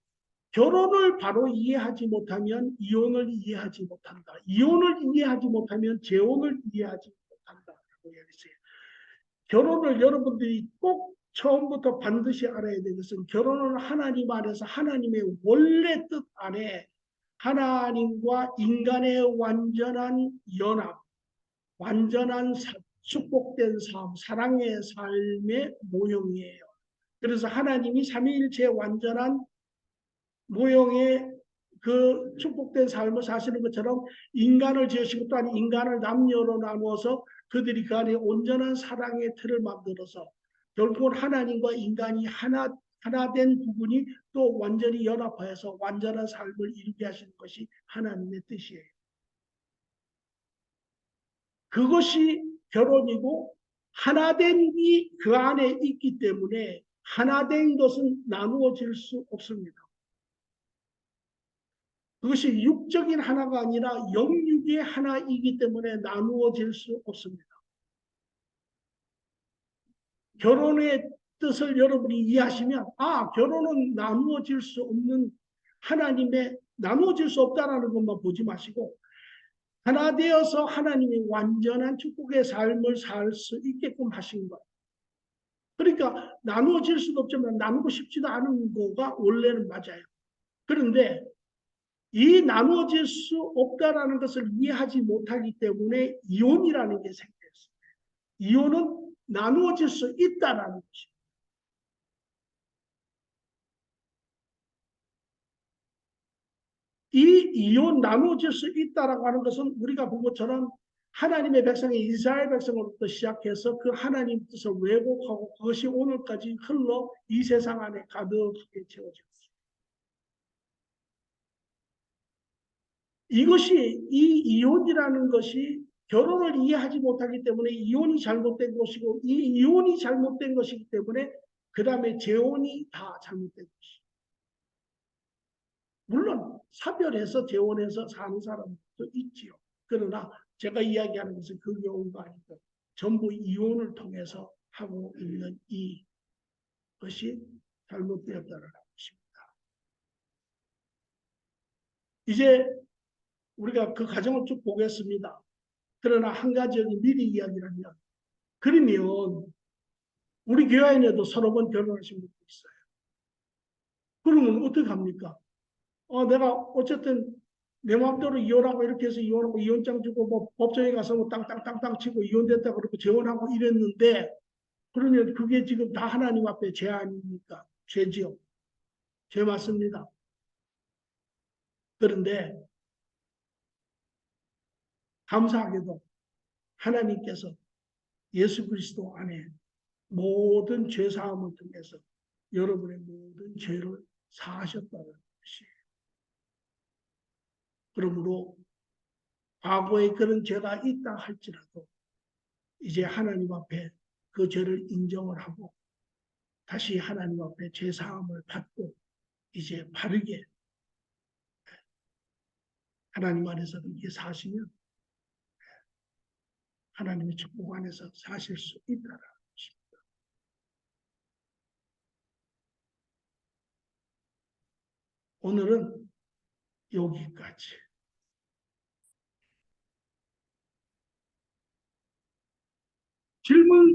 결혼을 바로 이해하지 못하면 이혼을 이해하지 못한다. 이혼을 이해하지 못하면 재혼을 이해하지 못한다라고 이야기했어요. 결혼을 여러분들이 꼭 처음부터 반드시 알아야 되는 것은 결혼은 하나님 안에서 하나님의 원래 뜻 안에 하나님과 인간의 완전한 연합, 완전한 축복된 삶, 사랑의 삶의 모형이에요. 그래서 하나님이 삼위일체 완전한 모형의 그 축복된 삶을 사시는 것처럼 인간을 지으시고 또한 인간을 남녀로 나누어서 그들이 그 안에 온전한 사랑의 틀을 만들어서 결국은 하나님과 인간이 하나된 부분이 또 완전히 연합하여서 완전한 삶을 이루게 하시는 것이 하나님의 뜻이에요. 그것이 결혼이고 하나된 이 그 안에 있기 때문에 하나된 것은 나누어질 수 없습니다. 그것이 육적인 하나가 아니라 영육의 하나이기 때문에 나누어질 수 없습니다. 결혼의 뜻을 여러분이 이해하시면 결혼은 나누어질 수 없는 하나님의 나누어질 수 없다라는 것만 보지 마시고 하나 되어서 하나님이 완전한 축복의 삶을 살 수 있게끔 하신 것. 그러니까 나누어질 수도 없지만 나누고 싶지도 않은 거가 원래는 맞아요. 그런데 이 나누어질 수 없다라는 것을 이해하지 못하기 때문에 이혼이라는 게 생겼어요. 이혼은 나누어질 수 있다라는 것입니다. 이 이혼 나누어질 수 있다라고 하는 것은 우리가 본 것처럼 하나님의 백성이 이스라엘 백성으로부터 시작해서 그 하나님 뜻을 왜곡하고 그것이 오늘까지 흘러 이 세상 안에 가득하게 채워졌습니다. 이것이 이 이혼이라는 것이 결혼을 이해하지 못하기 때문에 이혼이 잘못된 것이고 이 이혼이 잘못된 것이기 때문에 그 다음에 재혼이 다 잘못된 것이죠. 물론 사별해서 재혼해서 사는 사람도 있지요. 그러나 제가 이야기하는 것은 그 경우가 아니고 전부 이혼을 통해서 하고 있는 이것이 잘못되었다는 것입니다. 이제 우리가 그 과정을 쭉 보겠습니다. 그러나 한 가지 미리 이야기를 하면 그러면 우리 교회 안에도 서너 번 결혼하신 분도 있어요. 그러면 어떻게 합니까? 내가 어쨌든 내 마음대로 이혼하고 이렇게 해서 이혼하고 이혼장 주고 뭐 법정에 가서 뭐 땅땅땅땅 치고 이혼됐다 그러고 재혼하고 이랬는데 그러면 그게 지금 다 하나님 앞에 죄 아닙니까? 죄지요. 죄 맞습니다. 그런데 감사하게도 하나님께서 예수 그리스도 안에 모든 죄 사함을 통해서 여러분의 모든 죄를 사하셨다는 것이에요. 그러므로 과거에 그런 죄가 있다 할지라도 이제 하나님 앞에 그 죄를 인정을 하고 다시 하나님 앞에 죄 사함을 받고 이제 바르게 하나님 안에서 그렇게 사시면 하나님의 축복 안에서 사실 수 있다라는 것입니다. 오늘은 여기까지. 질문